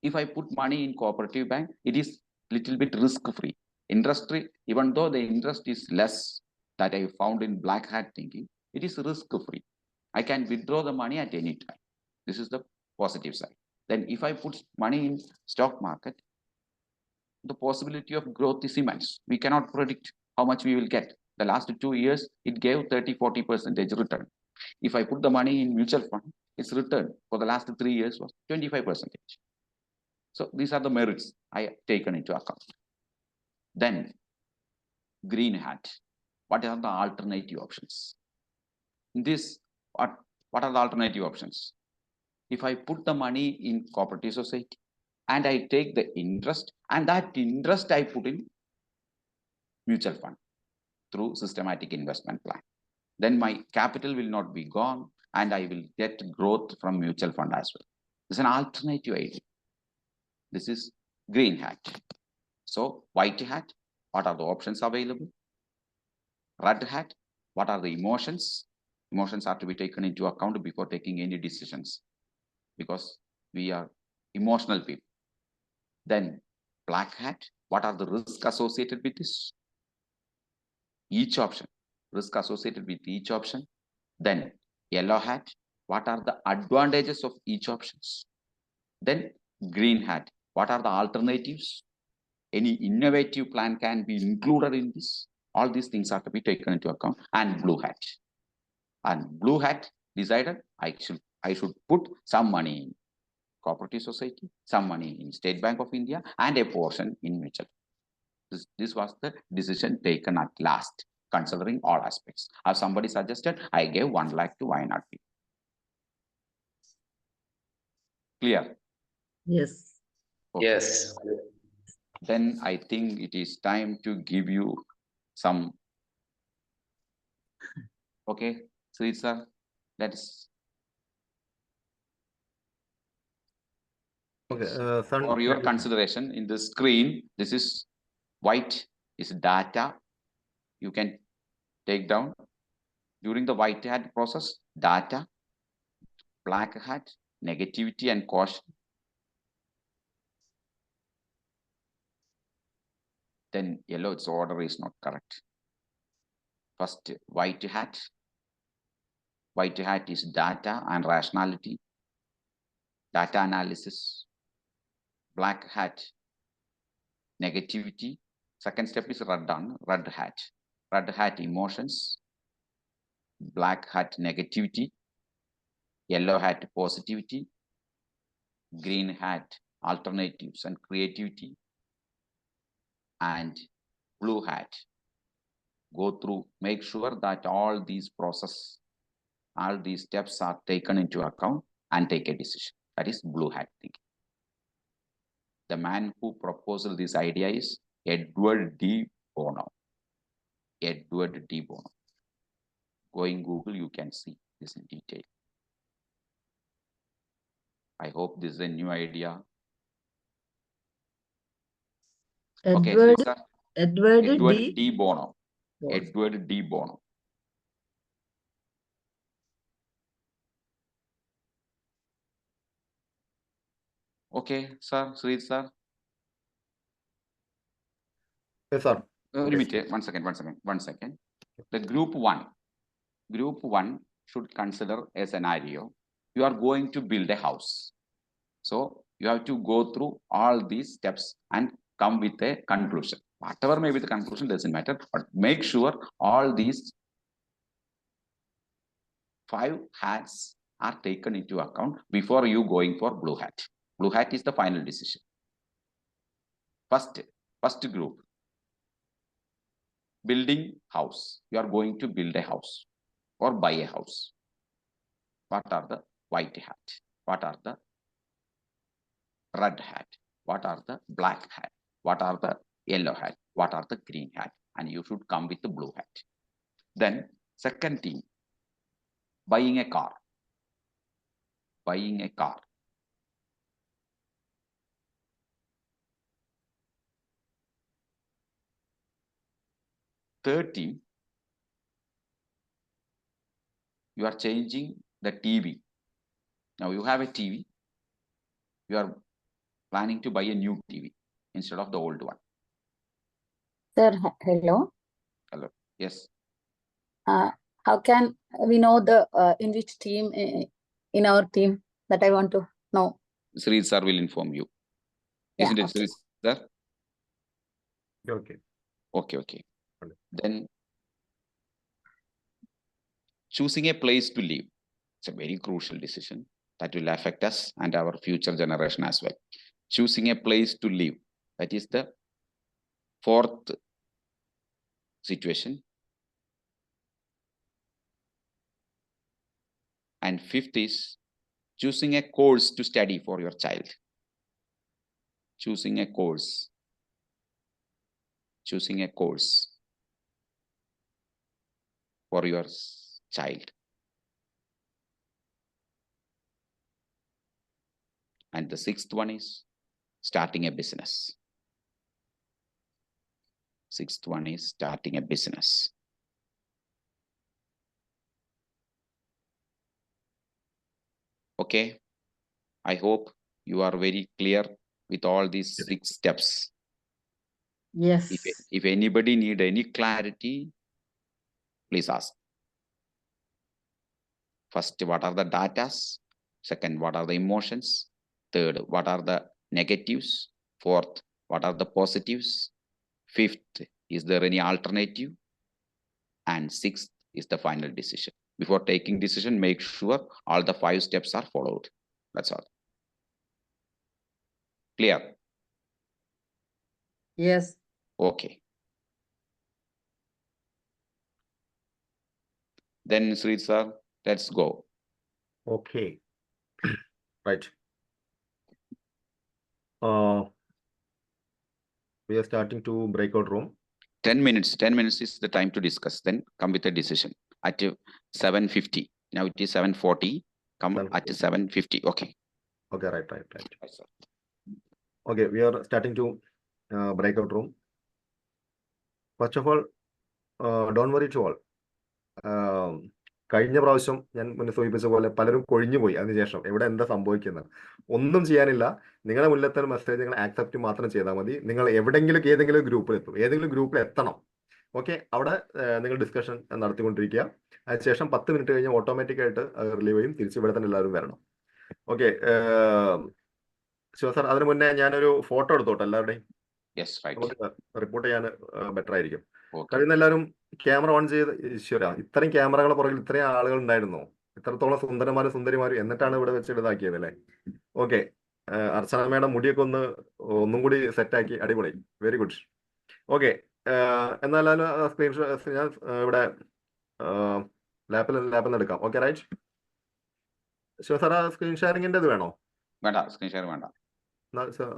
[SPEAKER 4] If I put money in cooperative bank, it is little bit risk-free. Interest rate, even though the interest is less that I found in black hat thinking, it is risk-free. I can withdraw the money at any time. This is the positive side. Then if I put money in stock market, the possibility of growth is immense. We cannot predict how much we will get. The last 2 years, it gave 30-40% return. If I put the money in mutual fund, its return for the last 3 years was 25%. So these are the merits I taken into account. Then green hat. What are the alternative options? In this, what are the alternative options? If I put the money in cooperative society and I take the interest, and that interest I put in mutual fund through systematic investment plan, then my capital will not be gone and I will get growth from mutual fund as well. It's an alternative idea. This is green hat. So white hat, what are the options available? Red hat, what are the emotions? Emotions are to be taken into account before taking any decisions, because we are emotional people. Then black hat, what are the risks associated with this? Each option, risk associated with each option. Then yellow hat, what are the advantages of each options? Then green hat, what are the alternatives? Any innovative plan can be included in this. All these things are to be taken into account. And blue hat. And blue hat decided I should put some money in cooperative society, some money in State Bank of India, and a portion in mutual. This was the decision taken at last, considering all aspects. As somebody suggested, I gave 1 lakh to Wayanad people. Clear?
[SPEAKER 7] Yes.
[SPEAKER 4] Okay.
[SPEAKER 3] Yes.
[SPEAKER 4] Then I think it is time to give you some. Okay, Sri sir, let's.
[SPEAKER 1] Okay, son,
[SPEAKER 4] For your consideration, in the screen, this is white is data. You can take down during the white hat process, data, black hat, negativity and caution. Then yellow, its order is not correct. First, white hat. White hat is data and rationality, data analysis. Black hat, negativity. Second step is red hat. Red hat, emotions. Black hat, negativity. Yellow hat, positivity. Green hat, alternatives and creativity. And blue hat, go through, make sure that all these steps are taken into account and take a decision. That is blue hat thinking. The man who proposed this idea is Edward D. Bono. Edward D. Bono. Go in Google, you can see this in detail. I hope this is a new idea. Okay,
[SPEAKER 7] Edward,
[SPEAKER 4] sir.
[SPEAKER 7] Edward
[SPEAKER 4] Edward
[SPEAKER 7] D.
[SPEAKER 4] D. Bono.
[SPEAKER 7] Bono.
[SPEAKER 4] Edward D. Bono. Okay, sir, Sri sir.
[SPEAKER 1] yes, sir.
[SPEAKER 4] One second. The group one should consider a scenario. You are going to build a house. So you have to go through all these steps and come with a conclusion. Whatever may be the conclusion doesn't matter, but make sure all these 5 hats are taken into account before you going for blue hat. Blue hat is the final decision. First group, building house. You are going to build a house or buy a house. What are the white hat? What are the red hat? What are the black hat? What are the yellow hat? What are the green hat? And you should come with the blue hat. Then second thing, buying a car. Buying a car. Third thing, you are changing the TV. Now you have a TV. You are planning to buy a new TV instead of the old one.
[SPEAKER 6] Sir, hello.
[SPEAKER 4] Hello. Yes.
[SPEAKER 6] How can we know the in which team in our team that I want to know?
[SPEAKER 4] Sri sir will inform you.
[SPEAKER 6] Yeah,
[SPEAKER 4] Isn't it,
[SPEAKER 6] okay.
[SPEAKER 4] Sri sir?
[SPEAKER 1] Okay.
[SPEAKER 4] Okay. Then choosing a place to live. It's a very crucial decision that will affect us and our future generation as well. choosing a place to live. That is the fourth situation. And fifth is choosing a course to study for your child. Choosing a course. Choosing a course for your child. And the sixth one is starting a business. Sixth one is starting a business. Okay. I hope you are very clear with all these 6 steps.
[SPEAKER 7] Yes.
[SPEAKER 4] If anybody need any clarity, please ask. First, what are the datas? Second, what are the emotions? Third, what are the negatives? Fourth, what are the positives? Fifth, is there any alternative? And sixth is the final decision. Before taking decision, make sure all the 5 steps are followed. That's all. Clear?
[SPEAKER 7] Yes.
[SPEAKER 4] Okay. Then Sri sir, let's go.
[SPEAKER 1] Okay. Right. We are starting to breakout room.
[SPEAKER 4] 10 minutes. 10 minutes is the time to discuss. Then come with a decision at 7:50. Now it is 7:40. Come at 7:50. Okay.
[SPEAKER 1] Okay, right.
[SPEAKER 4] Yes, sir.
[SPEAKER 1] Okay, we are starting to breakout room. First of all, don't worry to all. കഴിഞ്ഞ പ്രാവശ്യം ഞാൻ മുന്നേ സൂചിപ്പിച്ച പോലെ പലരും കൊഴിഞ്ഞു പോയി. അതിനുശേഷം ഇവിടെ എന്താ സംഭവിക്കുന്നത് ഒന്നും ചെയ്യാനില്ല. നിങ്ങളുടെ മുന്നിലത്തെ മെസ്സേജ് നിങ്ങൾ ആക്സെപ്റ്റ് മാത്രം ചെയ്താൽ മതി. നിങ്ങൾ എവിടെയെങ്കിലും ഏതെങ്കിലും ഗ്രൂപ്പിൽ എത്തും, ഏതെങ്കിലും ഗ്രൂപ്പിൽ എത്തണം. ഓക്കെ, അവിടെ നിങ്ങൾ ഡിസ്കഷൻ നടത്തിക്കൊണ്ടിരിക്കുക. അതിനുശേഷം 10 മിനിറ്റ് കഴിഞ്ഞ് ഓട്ടോമാറ്റിക്കായിട്ട് റിലീവ് ചെയ്യും. തിരിച്ച് ഇവിടെ തന്നെ എല്ലാവരും വരണം. ഓക്കെ ശിവ സാർ, അതിന് മുന്നേ ഞാനൊരു ഫോട്ടോ എടുത്തോട്ടെ എല്ലാവരുടെയും. റിപ്പോർട്ട് ചെയ്യാൻ ബെറ്റർ ആയിരിക്കും. കഴിയുന്ന എല്ലാവരും ക്യാമറ ഓൺ ചെയ്ത്. ഈശ്വര, ഇത്രയും ക്യാമറകളെ പുറകിൽ ഇത്രയും ആളുകൾ ഉണ്ടായിരുന്നോ? ഇത്രത്തോളം സുന്ദരന്മാരും സുന്ദരിമാരും എന്നിട്ടാണ് ഇവിടെ വെച്ച് ഇതാക്കിയത് അല്ലേ? ഓക്കെ, അർച്ചന മേഡം മുടിയൊക്കെ ഒന്നും കൂടി സെറ്റാക്കി, അടിപൊളി, വെരി ഗുഡ്. ഓക്കെ, എന്നാലും സ്ക്രീൻഷോട്ട് ഞാൻ ഇവിടെ ലാപ്പിൽ എടുക്കാം. Okay, right. Shiva sir, screen ഷെയറിങ്ങിൻ്റെ ഇത് വേണോ?
[SPEAKER 4] വേണ്ട, സ്ക്രീൻ ഷെയർ വേണ്ട.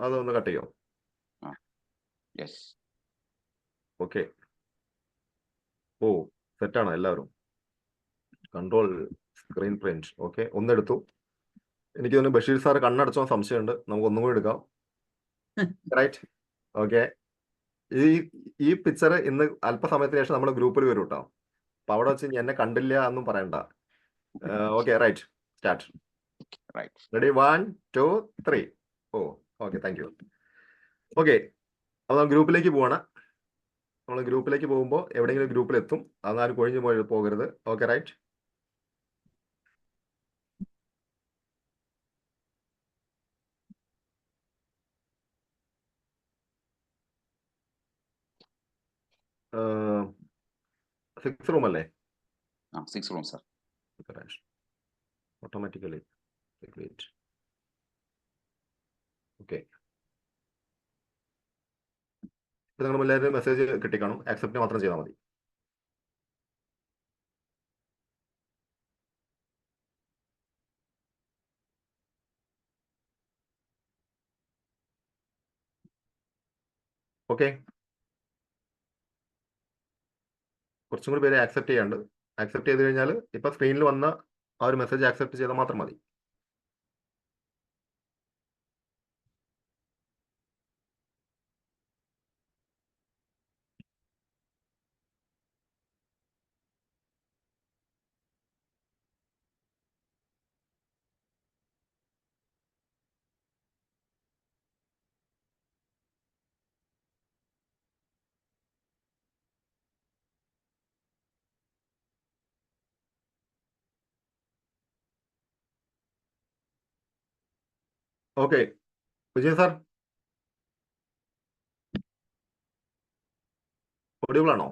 [SPEAKER 1] അതൊന്ന് കട്ട് ചെയ്യോ?
[SPEAKER 4] യെസ്.
[SPEAKER 1] ഓക്കെ. ഓ, സെറ്റാണ് എല്ലാവരും. Control screen print. ഓക്കെ, ഒന്നെടുത്തു. എനിക്ക് തോന്നുന്നു ബഷീർ സാർ കണ്ണടച്ചോ സംശയമുണ്ട്. നമുക്ക് ഒന്നും കൂടി എടുക്കാം. റൈറ്റ്. ഓക്കെ, ഈ പിക്ചർ ഇന്ന് അല്പസമയത്തിന് ശേഷം നമ്മുടെ ഗ്രൂപ്പിൽ വരും കേട്ടോ. അപ്പൊ അവിടെ വെച്ച് എന്നെ കണ്ടില്ല എന്നും പറയണ്ട. Okay, right. Start. Ready? 1 2 3. Oh, okay, thank you. Okay, അപ്പോൾ നമ്മൾ ഗ്രൂപ്പിലേക്ക് പോവാണ്. നമ്മൾ ഗ്രൂപ്പിലേക്ക് പോകുമ്പോൾ എവിടെയെങ്കിലും ഗ്രൂപ്പിലെത്തും. അതാരും കൊഴിഞ്ഞു പോകരുത്. Okay, right. സിക്സ് റൂം അല്ലേ?
[SPEAKER 4] 6 റൂം സർ.
[SPEAKER 1] ഓട്ടോമാറ്റിക്കലി. ഓക്കെ, ഇപ്പൊ നിങ്ങൾ എല്ലാവരും മെസ്സേജ് കിട്ടിക്കാണും. ആക്സെപ്റ്റ് മാത്രം ചെയ്താൽ മതി. ഓക്കെ, കുറച്ചും കൂടി പേര് ആക്സെപ്റ്റ് ചെയ്യാണ്ട്. ആക്സെപ്റ്റ് ചെയ്ത് കഴിഞ്ഞാൽ ഇപ്പൊ സ്ക്രീനിൽ വന്ന ആ ഒരു മെസ്സേജ് ആക്സെപ്റ്റ് ചെയ്താൽ മാത്രം മതി. ഓക്കെ, വിജയൻ സാർ ഓഡിബിൾ ആണോ?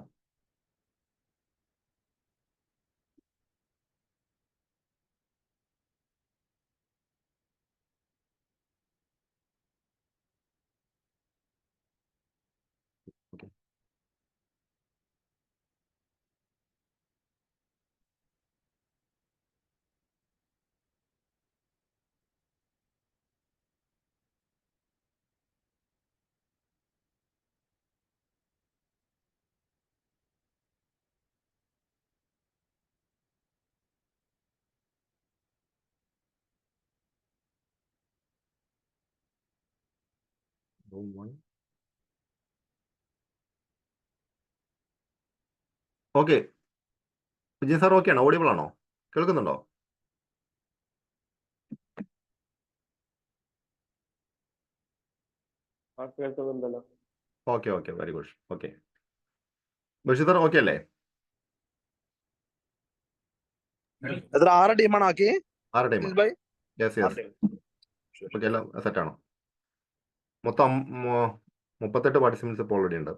[SPEAKER 1] Room 1. Okay, Vijayan sir okay ആണോ? ഓഡിബിൾ ആണോ? കേൾക്കുന്നുണ്ടോ?
[SPEAKER 3] കേൾക്കുന്നുണ്ടല്ലോ.
[SPEAKER 1] Okay okay, very good. Okay, Basheer sir okay അല്ലേ?
[SPEAKER 2] എത്ര 6 ടീമാണ് ആക്കി?
[SPEAKER 1] 6 ടീം. Yes yes. ഓക്കെ, എല്ലാം സെറ്റാണോ? മൊത്തം 38 പാർട്ടിസിപ്പൻസ് ഇപ്പോൾ ഓൾറെഡി ഉണ്ട്.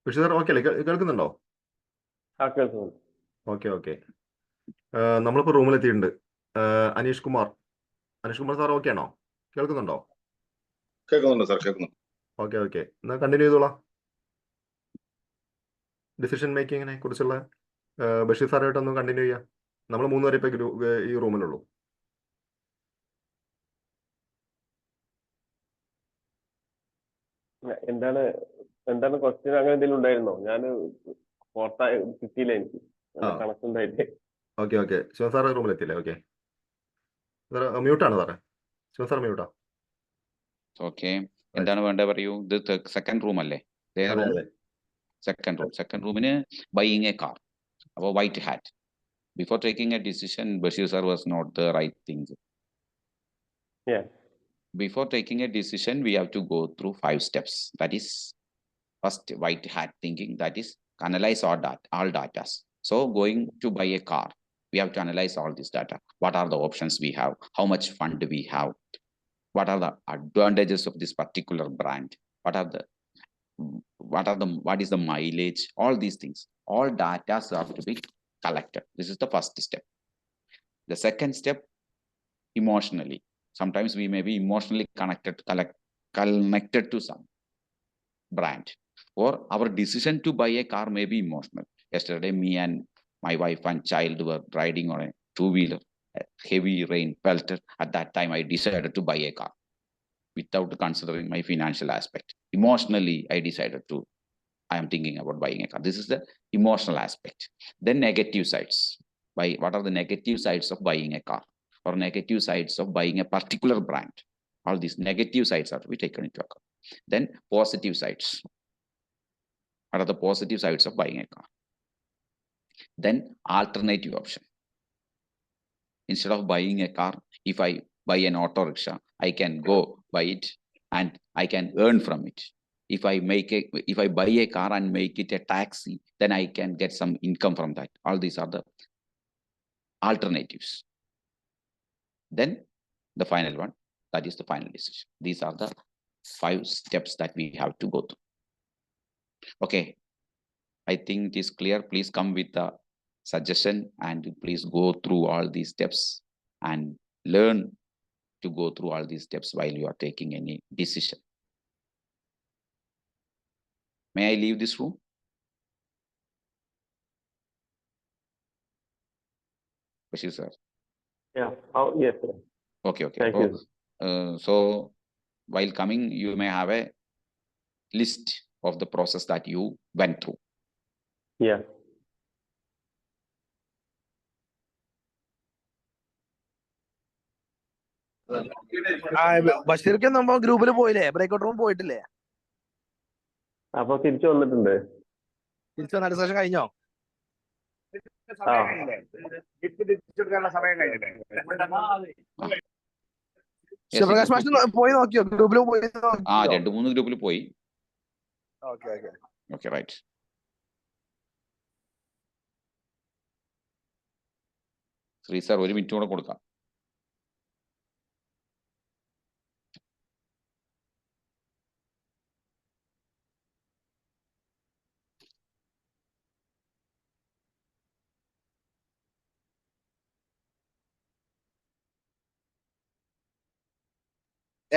[SPEAKER 1] ബഷീർ സാർ ഓക്കെ അല്ലേ? കേൾക്കുന്നുണ്ടോ?
[SPEAKER 3] കേൾക്കുന്നുണ്ട്.
[SPEAKER 1] ഓക്കെ ഓക്കെ, നമ്മളിപ്പോൾ റൂമിലെത്തിയിട്ടുണ്ട്. അനീഷ് കുമാർ സാർ ഓക്കെ ആണോ? കേൾക്കുന്നുണ്ടോ?
[SPEAKER 9] കേൾക്കുന്നുണ്ട് സാർ, കേൾക്കുന്നു.
[SPEAKER 1] ഓക്കെ ഓക്കെ, എന്നാൽ കണ്ടിന്യൂ ചെയ്തോളാം. ഡിസിഷൻ മേക്കിങ്ങിനെ കുറിച്ചുള്ള ബഷീർ സാറായിട്ടൊന്ന് കണ്ടിന്യൂ ചെയ്യാം. നമ്മൾ 3 പേരെ ഇപ്പോൾ ഈ റൂമിലുള്ളൂ.
[SPEAKER 3] എന്താണ് ക്വസ്റ്റ്യൻ? അങ്ങനെ എന്തെങ്കിലും ഉണ്ടായിരുന്നോ? ഞാൻ കിട്ടിയില്ല, എനിക്ക് കണക്ഷൻ ഉണ്ടായില്ലേ.
[SPEAKER 1] ഓക്കെ ഓക്കെ, ശിവൻ സാറ് റൂമിലെത്തിയില്ലേ? ഓക്കെ സാർ മ്യൂട്ടാണ് സാറേ. ശിവൻ സാർ മ്യൂട്ടാ.
[SPEAKER 4] ഓക്കെ, എന്താണ് വേണ്ടത് പറയൂ. ഇത് സെക്കൻഡ് റൂം അല്ലേ?
[SPEAKER 1] അതെ അതെ.
[SPEAKER 4] സെക്കൻഡ് റൂമിന് ബൈയിങ് എ കാർ. അപ്പോൾ white hat. Before taking a decision, Basheer sir was not the right thing. Before taking a decision, we have to go through 5 steps. That is, first, white hat thinking, that is, analyze all data. So going to buy a car, we have to analyze all this data. What are the options we have? How much fund we have? What are the advantages of this particular brand? What is the mileage? All these things, all data have to be collected. This is the first step. The second step, emotionally. Sometimes we may be emotionally connected to some brand, or our decision to buy a car may be emotional. Yesterday, me and my wife and child were riding on a 2-wheeler. Heavy rain pelted. At that time, I decided to buy a car without considering my financial aspect. Emotionally, I am thinking about buying a car. This is the emotional aspect. Then negative sides. What are the negative sides of buying a car? Or negative sides of buying a particular brand? All these negative sides are to be taken into account. Then positive sides. What are the positive sides of buying a car? Then alternative option. Instead of buying a car, if I buy an auto rickshaw, I can go buy it and I can earn from it. If I buy a car and make it a taxi, then I can get some income from that. All these are the alternatives. Then the final one, that is the final decision. These are the 5 steps that we have to go through. Okay, I think it is clear. Please come with a suggestion and please go through all these steps and learn to go through all these steps while you are taking any decision. May I leave this room? Bashir sir.
[SPEAKER 3] Yeah. Oh, yes, sir.
[SPEAKER 4] Okay.
[SPEAKER 3] Thank you.
[SPEAKER 4] So while coming, you may have a list of the process that you went through.
[SPEAKER 3] Yeah.
[SPEAKER 2] ബഷീർക്ക് നമ്മ ഗ്രൂപ്പിൽ പോയില്ലേ? Breakout room പോയിട്ടില്ലേ?
[SPEAKER 3] അപ്പൊ തിരിച്ചു വന്നിട്ടുണ്ട്.
[SPEAKER 2] തിരിച്ചു വന്ന discussion കഴിഞ്ഞോ? ശിവപ്രകാശ് മാഷ് പോയി നോക്കിയോ? ഗ്രൂപ്പിൽ പോയി?
[SPEAKER 4] 2-3 ഗ്രൂപ്പിൽ പോയി. Okay, right. Shri sir 1 minute കൂടെ കൊടുക്കാം.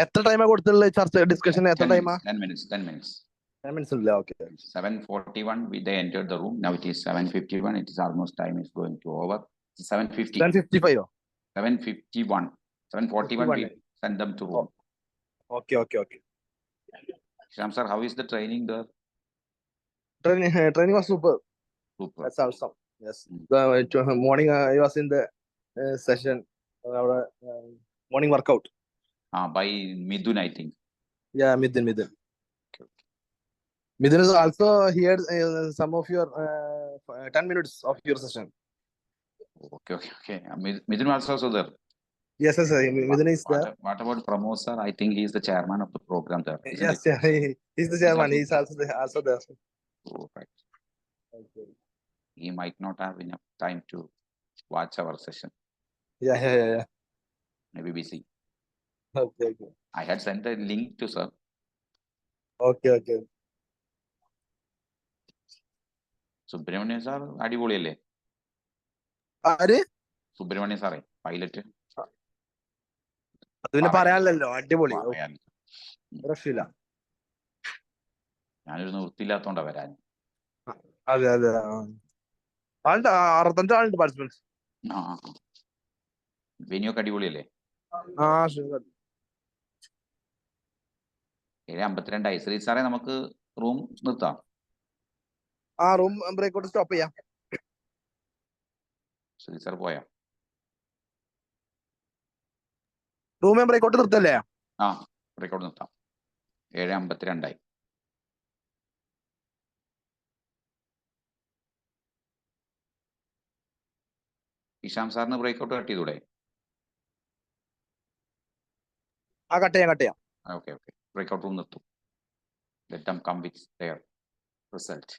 [SPEAKER 2] എത്ര ടൈമാ കൊടുത്തുള്ള ചർച്ച ഡിസ്കഷൻ? എത്ര ടൈമാ?
[SPEAKER 4] 10 minutes. 10 minutes
[SPEAKER 2] ഇല്ല. Okay.
[SPEAKER 4] 7:41 they entered the room. Now it is 7:51. It is almost time is going to over. 7:50.
[SPEAKER 2] 7:55.
[SPEAKER 4] 7:51. 7:41 we send them to room.
[SPEAKER 2] Okay.
[SPEAKER 4] Shyam sir, how is the training there?
[SPEAKER 2] Training was super.
[SPEAKER 4] Super.
[SPEAKER 2] That's awesome. Yes. The morning I was in the session, our morning workout.
[SPEAKER 4] By Midun, I think.
[SPEAKER 2] Yeah, Midin. Midin is also here. Some of your 10 minutes of your session.
[SPEAKER 4] Okay. Midun also there.
[SPEAKER 2] Yes, Midin is there.
[SPEAKER 4] What about Pramod sir? I think he is the chairman of the program there. Isn't
[SPEAKER 2] Yes,
[SPEAKER 4] it?
[SPEAKER 2] yeah, he's the chairman. He's also there.
[SPEAKER 4] Oh, right.
[SPEAKER 2] Okay.
[SPEAKER 4] He might not have enough time to watch our session.
[SPEAKER 2] Yeah.
[SPEAKER 4] Maybe busy.
[SPEAKER 2] Okay.
[SPEAKER 4] I had sent the link to sir.
[SPEAKER 2] Okay.
[SPEAKER 4] Subramanian sir അടിപൊളിയല്ലേ?
[SPEAKER 2] ആര്?
[SPEAKER 4] സുബ്രഹ്മണ്യൻ സാറേ, pilot.
[SPEAKER 2] അത് പിന്നെ പറയാനല്ലോ, അടിപൊളി. രക്ഷയില്ല.
[SPEAKER 4] ഞാനൊരു നിവൃത്തിയില്ലാത്തോണ്ടാ വരാൻ.
[SPEAKER 2] അതെ. ആളുണ്ട്, 65 ആളുണ്ട് പാർട്ടിസിപ്പൻസ്.
[SPEAKER 4] വെന്യൂ ഒക്കെ അടിപൊളിയല്ലേ? 7:52. ശ്രീ സാറേ, നമുക്ക് റൂം നിർത്താം.
[SPEAKER 2] റൂം ബ്രേക്കൗട്ട് സ്റ്റോപ്പ് ചെയ്യാം.
[SPEAKER 4] ശ്രീ സാർ പോയാ?
[SPEAKER 2] റൂം ബ്രേക്കൗട്ട് നിർത്തല്ലേ?
[SPEAKER 4] ബ്രേക്കൗട്ട് നിർത്താം. 7:52. ഇഷാം സാറിന് ബ്രേക്കൗട്ട് കട്ട് ചെയ്തൂടെ?
[SPEAKER 2] കട്ട് ചെയ്യാം.
[SPEAKER 4] ഓക്കെ. ബ്രേക്കൗട്ട് റൂം നിർത്തും. Let them come with their result.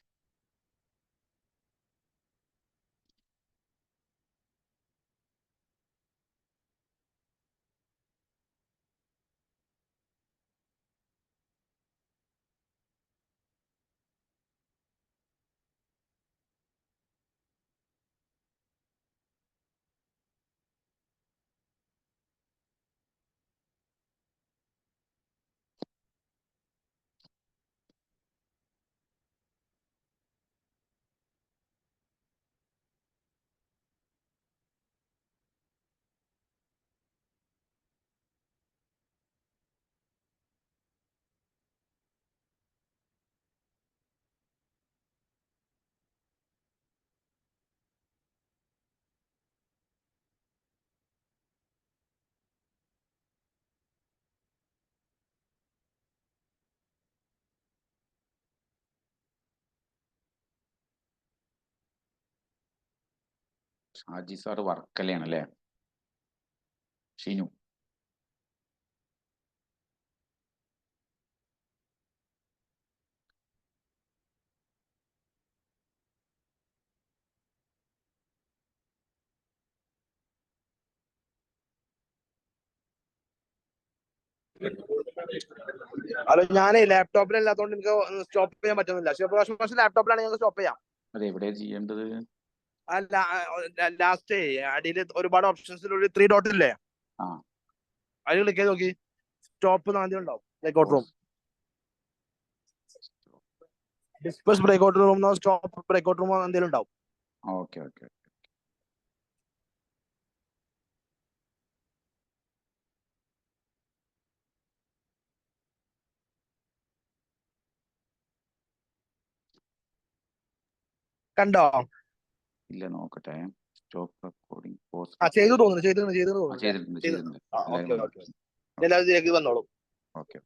[SPEAKER 4] Shaji sir വർക്കലയാണല്ലേ? ഷിനു.
[SPEAKER 2] ഹലോ, ഞാനേ ലാപ്ടോപ്പിലല്ലാത്തോണ്ട് എനിക്ക് സ്റ്റോപ്പ് ചെയ്യാൻ പറ്റുന്നില്ല. ശിവപ്രകാശ് മാഷ് ലാപ്ടോപ്പിലാണ് ഞങ്ങൾക്ക് സ്റ്റോപ്പ് ചെയ്യാം.
[SPEAKER 4] അത് എവിടെ ചെയ്യേണ്ടത്?
[SPEAKER 2] അല്ല, ലാസ്റ്റ് അടിയിൽ ഒരുപാട് ഓപ്ഷൻസിൽ ഒരു 3 ഡോട്ട് ഇല്ലേ? അതിൽ ക്ലിക്ക് ചെയ്ത് നോക്കി. സ്റ്റോപ്പ് ആദ്യം ഉണ്ടാവും. Breakout room, disperse breakout room, stop breakout room എന്തെങ്കിലും ഉണ്ടാവും.
[SPEAKER 4] ഓക്കെ.
[SPEAKER 2] കണ്ടോ?
[SPEAKER 4] ഇല്ല, നോക്കട്ടെ. Stop recording.
[SPEAKER 2] ചെയ്തു തോന്നുന്നു. ചെയ്തിട്ടുണ്ട്. എല്ലാവരും ഇതിലേക്ക് വന്നോളൂ.
[SPEAKER 4] ഓക്കെ.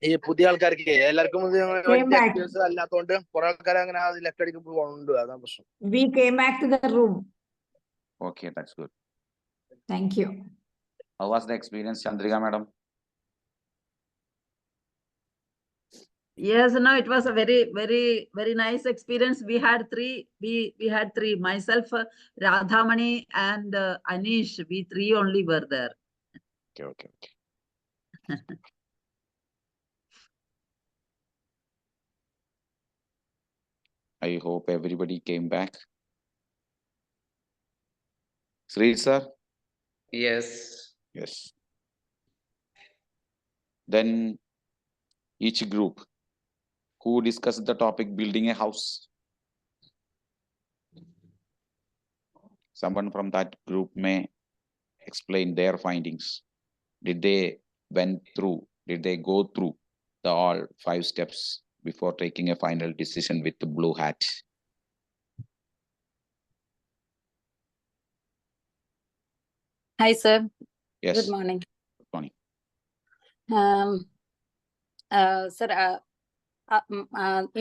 [SPEAKER 2] ഈ പുതിയ ആൾക്കാർക്ക് എല്ലാവർക്കും എക്സ്പീരിയൻസ് അല്ലാത്തോണ്ട് കുറെ ആൾക്കാർ അങ്ങനെ ലെഫ്റ്റ് അടിക്ക് പോകുന്നുണ്ട്. അതാണ് പ്രശ്നം.
[SPEAKER 8] We came back to the room.
[SPEAKER 4] Okay, that's good.
[SPEAKER 8] Thank you.
[SPEAKER 4] How was the experience, Chandrika madam?
[SPEAKER 7] Yes, no, it was a very nice experience. We had three. Myself, Radhamani, and Anish. We 3 only were there.
[SPEAKER 4] Okay. I hope everybody came back. Sri sir?
[SPEAKER 10] Yes.
[SPEAKER 4] Then each group who discussed the topic building a house. Someone from that group may explain their findings. Did they go through the all 5 steps before taking a final decision with the blue hat.
[SPEAKER 6] Hi, sir.
[SPEAKER 4] Yes.
[SPEAKER 6] Good morning.
[SPEAKER 4] Good morning.
[SPEAKER 6] Sir,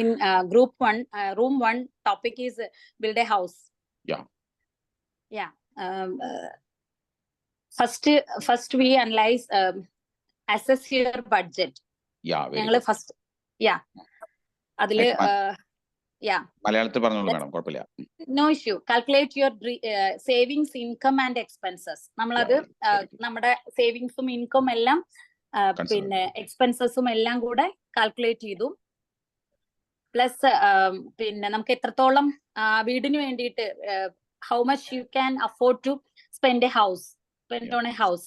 [SPEAKER 6] in group 1, room 1, topic is build a house.
[SPEAKER 4] Yeah.
[SPEAKER 6] Yeah. First we analyze, assess your budget.
[SPEAKER 4] Yeah, very
[SPEAKER 6] ഞങ്ങള്
[SPEAKER 4] good.
[SPEAKER 6] first, yeah. അതില്, yeah.
[SPEAKER 4] മലയാളത്തിൽ പറഞ്ഞോളൂ madam, കുഴപ്പമില്ല.
[SPEAKER 6] No issue. Calculate your savings, income and expenses. നമ്മളത് നമ്മുടെ സേവിങ്സും income എല്ലാം പിന്നെ എക്സ്പെൻസസും എല്ലാം കൂടെ കാൽക്കുലേറ്റ് ചെയ്തു. പ്ലസ് പിന്നെ നമുക്ക് എത്രത്തോളം വീടിന് വേണ്ടിയിട്ട് how much you can afford to spend on a house.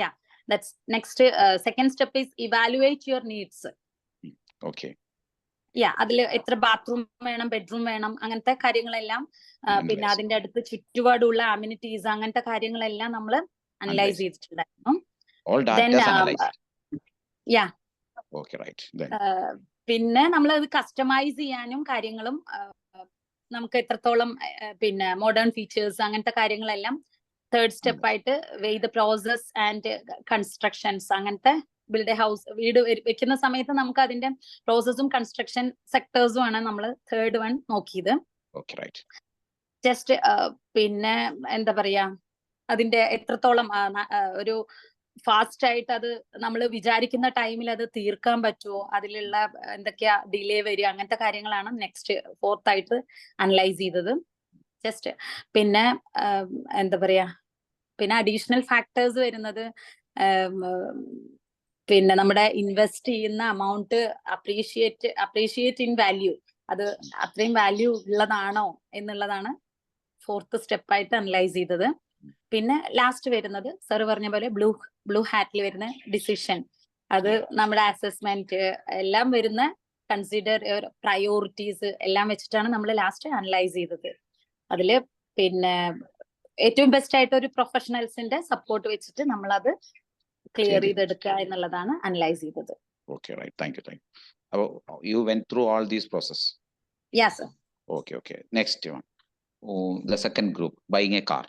[SPEAKER 6] Yeah, that's next. Second step is evaluate your needs.
[SPEAKER 4] Okay.
[SPEAKER 6] Yeah, അതിൽ എത്ര ബാത്റൂം വേണം, ബെഡ്റൂം വേണം, അങ്ങനത്തെ കാര്യങ്ങളെല്ലാം, പിന്നെ അതിന്റെ അടുത്ത് ചുറ്റുപാടുള്ള അമ്യൂണിറ്റീസ്, അങ്ങനത്തെ കാര്യങ്ങളെല്ലാം നമ്മൾ അനലൈസ് ചെയ്തിട്ടുണ്ടായിരുന്നു. Yeah.
[SPEAKER 4] Okay, right. Then.
[SPEAKER 6] പിന്നെ നമ്മൾ അത് കസ്റ്റമൈസ് ചെയ്യാനും കാര്യങ്ങളും, നമുക്ക് എത്രത്തോളം പിന്നെ മോഡേൺ ഫീച്ചേഴ്സ് അങ്ങനത്തെ കാര്യങ്ങളെല്ലാം തേർഡ് സ്റ്റെപ്പ് ആയിട്ട് വെയ് ദ പ്രോസസ് ആൻഡ് കൺസ്ട്രക്ഷൻസ്, അങ്ങനത്തെ ബിൽഡ് എ ഹൗസ്, വീട് വെക്കുന്ന സമയത്ത് നമുക്ക് അതിന്റെ പ്രോസസ്സും കൺസ്ട്രക്ഷൻ സെക്ടേഴ്സും ആണ് നമ്മൾ തേർഡ് വൺ നോക്കിയത്. ജസ്റ്റ് പിന്നെ എന്താ പറയാ, അതിന്റെ എത്രത്തോളം ഒരു ഫാസ്റ്റ് ആയിട്ട് അത് നമ്മൾ വിചാരിക്കുന്ന ടൈമിൽ അത് തീർക്കാൻ പറ്റുമോ, അതിലുള്ള എന്തൊക്കെയാ ഡിലേ വരിക, അങ്ങനത്തെ കാര്യങ്ങളാണ് നെക്സ്റ്റ് ഫോർത്ത് ആയിട്ട് അനലൈസ് ചെയ്തത്. ജസ്റ്റ് പിന്നെ എന്താ പറയാ, പിന്നെ അഡീഷണൽ ഫാക്ടേഴ്സ് വരുന്നത്, പിന്നെ നമ്മുടെ ഇൻവെസ്റ്റ് ചെയ്യുന്ന അമൗണ്ട് അപ്രീഷിയേറ്റ് ഇൻ വാല്യൂ, അത് അത്രയും വാല്യൂ ഉള്ളതാണോ എന്നുള്ളതാണ് ഫോർത്ത് സ്റ്റെപ്പ് ആയിട്ട് അനലൈസ് ചെയ്തത്. പിന്നെ ലാസ്റ്റ് വരുന്നത് സാർ പറഞ്ഞ പോലെ ബ്ലൂ ഹാറ്റിൽ വരുന്ന ഡിസിഷൻ, അത് നമ്മുടെ അസസ്മെന്റ് എല്ലാം വരുന്ന കൺസിഡർ പ്രയോറിറ്റീസ് എല്ലാം വെച്ചിട്ടാണ് നമ്മൾ ലാസ്റ്റ് അനലൈസ് ചെയ്തത്. അതില് പിന്നെ ഏറ്റവും ബെസ്റ്റ് ആയിട്ട് ഒരു പ്രൊഫഷണൽസിന്റെ സപ്പോർട്ട് വെച്ചിട്ട് നമ്മൾ അത് ക്ലിയർ ചെയ്തെടുക്കുക എന്നുള്ളതാണ് അനലൈസ് ചെയ്തത്.
[SPEAKER 4] Okay, right. Thank you. You went through all these process.
[SPEAKER 6] Yes, sir.
[SPEAKER 4] Okay. Next one. The second group, buying a car.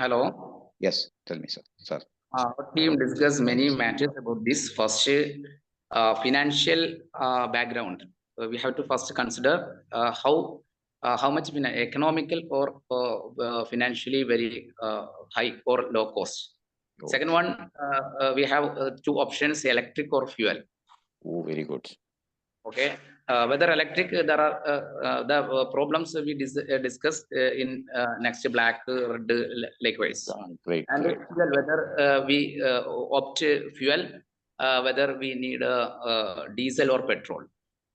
[SPEAKER 10] Hello.
[SPEAKER 4] Yes, tell me, sir.
[SPEAKER 10] Our team discussed many matters about this. First, financial background. We have to first consider how much economical or financially very high or low cost. Second one, we have two options: electric or fuel.
[SPEAKER 4] Oh, very good.
[SPEAKER 10] Okay. Whether electric, there are the problems we discussed in next black, red, likewise.
[SPEAKER 4] Great.
[SPEAKER 10] Fuel, whether we opt fuel, whether we need diesel or petrol.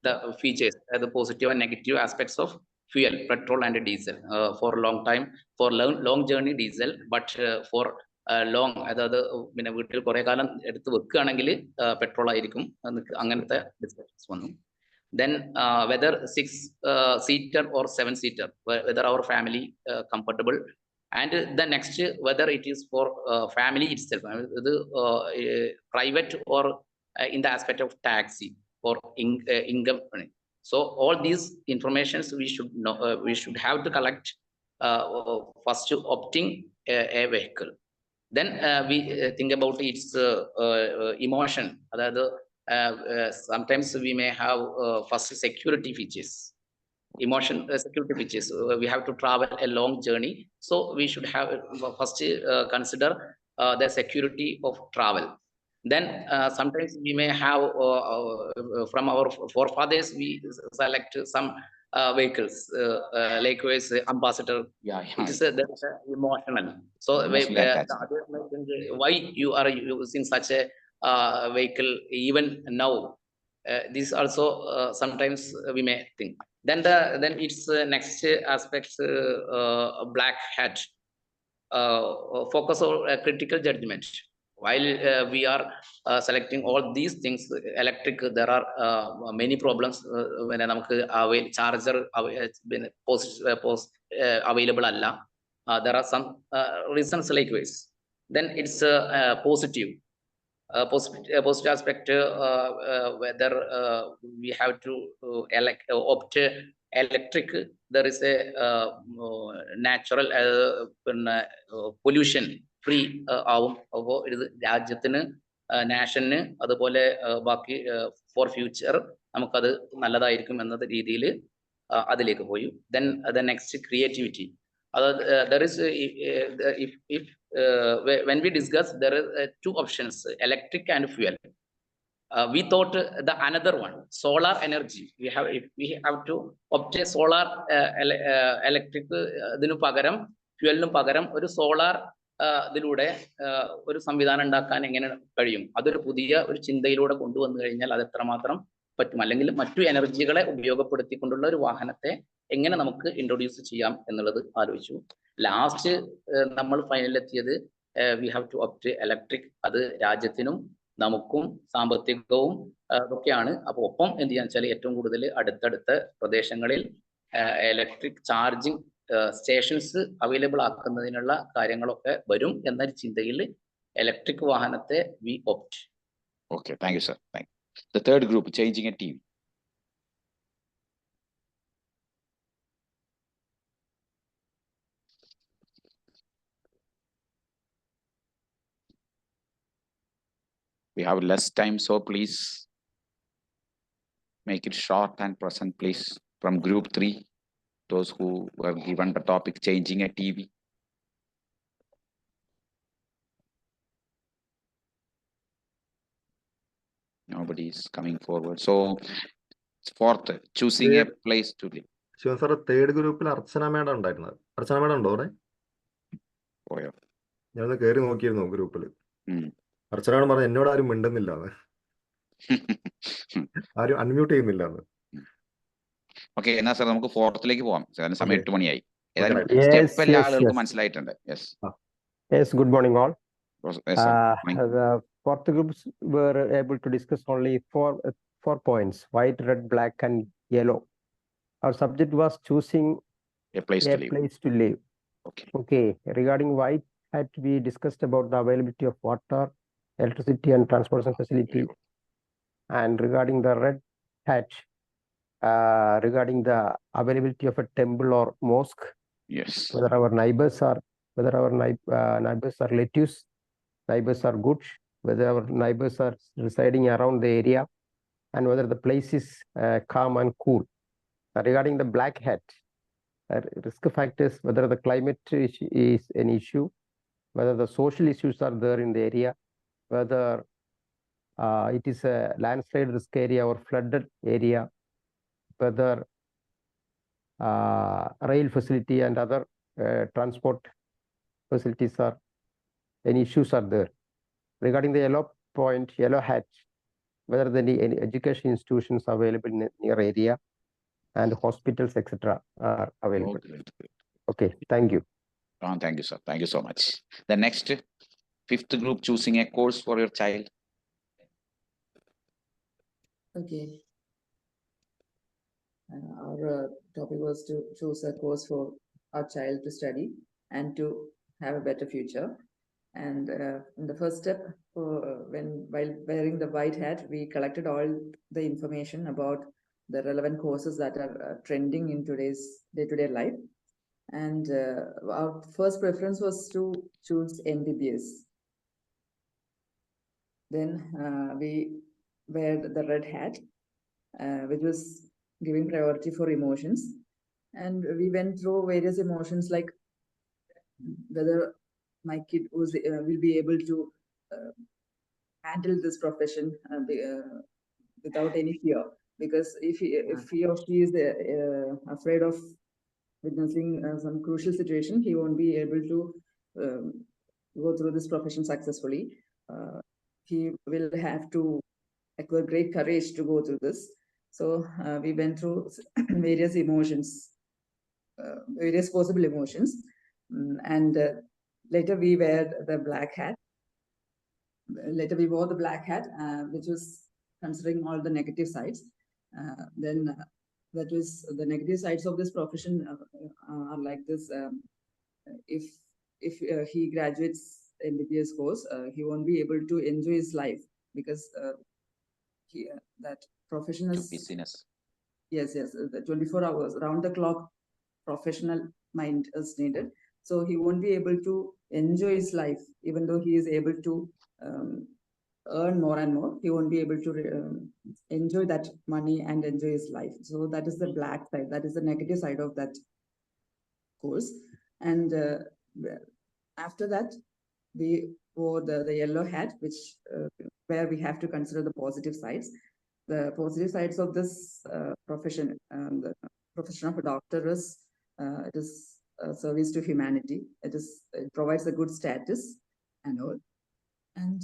[SPEAKER 10] The features, the positive and negative aspects of fuel, petrol and diesel. For a long time, for long journey diesel, but for long, അതായത് പിന്നെ വീട്ടിൽ കുറെ കാലം എടുത്ത് വെക്കുകയാണെങ്കിൽ petrol ആയിരിക്കും, അങ്ങനത്തെ discussions വന്നു. Then whether 6-seater or 7-seater, whether our family comfortable, and the next whether it is for family itself, private or in the aspect of taxi or income. So all these informations we should know, we should have to collect first opting a vehicle. Then we think about its emotion. Sometimes we may have first security features, security features. We have to travel a long journey, so we should have first consider the security of travel. Then sometimes we may have from our forefathers we select some vehicles, likewise ambassador. It is emotional. So why you are using such a vehicle even now? This also sometimes we may think. Then its next aspects, black hat, focus on critical judgment. While we are selecting all these things, electric, there are many problems when charger available alla. There are some reasons likewise. Then it's positive. positive aspect, whether we have to opt electric, there is a natural pollution free ആവും. അപ്പോൾ ഇത് രാജ്യത്തിന് Nation അതുപോലെ ബാക്കി for future നമുക്കത് നല്ലതായിരിക്കും എന്ന രീതിയിൽ അതിലേക്ക് പോയി. Then the next creativity. There is if when we discuss, there are two options, electric and fuel. We thought the another one, solar energy. If we have to opt a solar electric ഇതിനു പകരം ഫ്യൂവലിനു പകരം ഒരു solar ഇതിലൂടെ ഒരു സംവിധാനം ഉണ്ടാക്കാൻ എങ്ങനെ കഴിയും, അതൊരു പുതിയ ഒരു ചിന്തയിലൂടെ കൊണ്ടുവന്നു കഴിഞ്ഞാൽ അത് എത്രമാത്രം പറ്റും, അല്ലെങ്കിൽ മറ്റു എനർജികളെ ഉപയോഗപ്പെടുത്തിക്കൊണ്ടുള്ള ഒരു വാഹനത്തെ എങ്ങനെ നമുക്ക് ഇൻട്രൊഡ്യൂസ് ചെയ്യാം എന്നുള്ളത് ആലോചിച്ചു. ലാസ്റ്റ് നമ്മൾ ഫൈനലെത്തിയത് we have to opt electric. അത് രാജ്യത്തിനും നമുക്കും സാമ്പത്തികവും ഒക്കെയാണ്. അപ്പോൾ ഒപ്പം എന്ത് ചെയ്യാന്ന് വെച്ചാൽ ഏറ്റവും കൂടുതൽ അടുത്തടുത്ത പ്രദേശങ്ങളിൽ ഇലക്ട്രിക് ചാർജിങ് സ്റ്റേഷൻസ് അവൈലബിൾ ആക്കുന്നതിനുള്ള കാര്യങ്ങളൊക്കെ വരും എന്ന ചിന്തയിൽ ഇലക്ട്രിക് വാഹനത്തെ we opt.
[SPEAKER 4] Okay, thank you, sir. Thank you. The third group, changing a TV. We have less time, so please make it short and present, please. From group 3, those who were given the topic, changing a TV. Nobody is coming forward. So, fourth, choosing a place to live.
[SPEAKER 1] Sivan sir, third ഗ്രൂപ്പിൽ Archana madam ഉണ്ടായിരുന്നത്. അർച്ചന madam ഉണ്ടോ അവിടെ?
[SPEAKER 4] പോയോ?
[SPEAKER 1] ഞാനൊന്ന് കയറി നോക്കിയിരുന്നു ഗ്രൂപ്പിൽ. Archana madam പറഞ്ഞു എന്നോട് ആരും മിണ്ടുന്നില്ല, ആരും അൺമ്യൂട്ട് ചെയ്യുന്നില്ല.
[SPEAKER 4] ഓക്കെ, എന്നാ സാർ നമുക്ക് ഫോർത്തിലേക്ക് പോവാം. സമയം 8 മണിയായി. എല്ലാ ആളുകൾക്കും മനസ്സിലായിട്ടുണ്ട്.
[SPEAKER 11] Yes, good morning all.
[SPEAKER 4] Yes,
[SPEAKER 11] the fourth groups were able to discuss only four points: white, red, black, and yellow. Our subject was choosing
[SPEAKER 4] a place
[SPEAKER 11] to live.
[SPEAKER 4] Okay.
[SPEAKER 11] Regarding white hat, we discussed about the availability of water, electricity, and transportation facility. And regarding the red hat, regarding the availability of a temple or mosque.
[SPEAKER 4] Yes.
[SPEAKER 11] Whether our neighbors are relatives, neighbors are good, whether our neighbors are residing around the area, and whether the place is calm and cool. Regarding the black hat, risk factors, whether the climate is an issue, whether the social issues are there in the area, whether it is a landslide risk area or flooded area, whether rail facility and other transport facilities are any issues are there. Regarding the yellow hat, whether any education institutions are available in near area and hospitals, etc. are available. Okay, thank you.
[SPEAKER 4] Thank you, sir. Thank you so much. The next, fifth group, choosing a course for your child.
[SPEAKER 7] Okay. Our topic was to choose a course for our child to study and to have a better future. And in the first step, while wearing the white hat, we collected all the information about the relevant courses that are trending in today's day-to-day life. And our first preference was to choose MBBS. Then we wear the red hat, which was giving priority for emotions. And we went through various emotions, like whether my kid will be able to handle this profession without any fear. Because if he or she is afraid of witnessing some crucial situation, he won't be able to go through this profession successfully. He will have to acquire great courage to go through this. So we went through various emotions, various possible emotions, and later we wore the black hat. Which was considering all the negative sides. Then that was the negative sides of this profession are like this. If he graduates MBBS course, he won't be able to enjoy his life because that profession
[SPEAKER 4] To
[SPEAKER 7] is
[SPEAKER 4] business.
[SPEAKER 7] yes, the 24 hours round the clock professional mind is needed. So he won't be able to enjoy his life, even though he is able to earn more and more. He won't be able to enjoy that money and enjoy his life. So that is the black side. That is the negative side of that course. And after that, we wore the yellow hat, which where we have to consider the positive sides. The positive sides of this profession, the profession of a doctor is it is a service to humanity. It provides a good status and all. And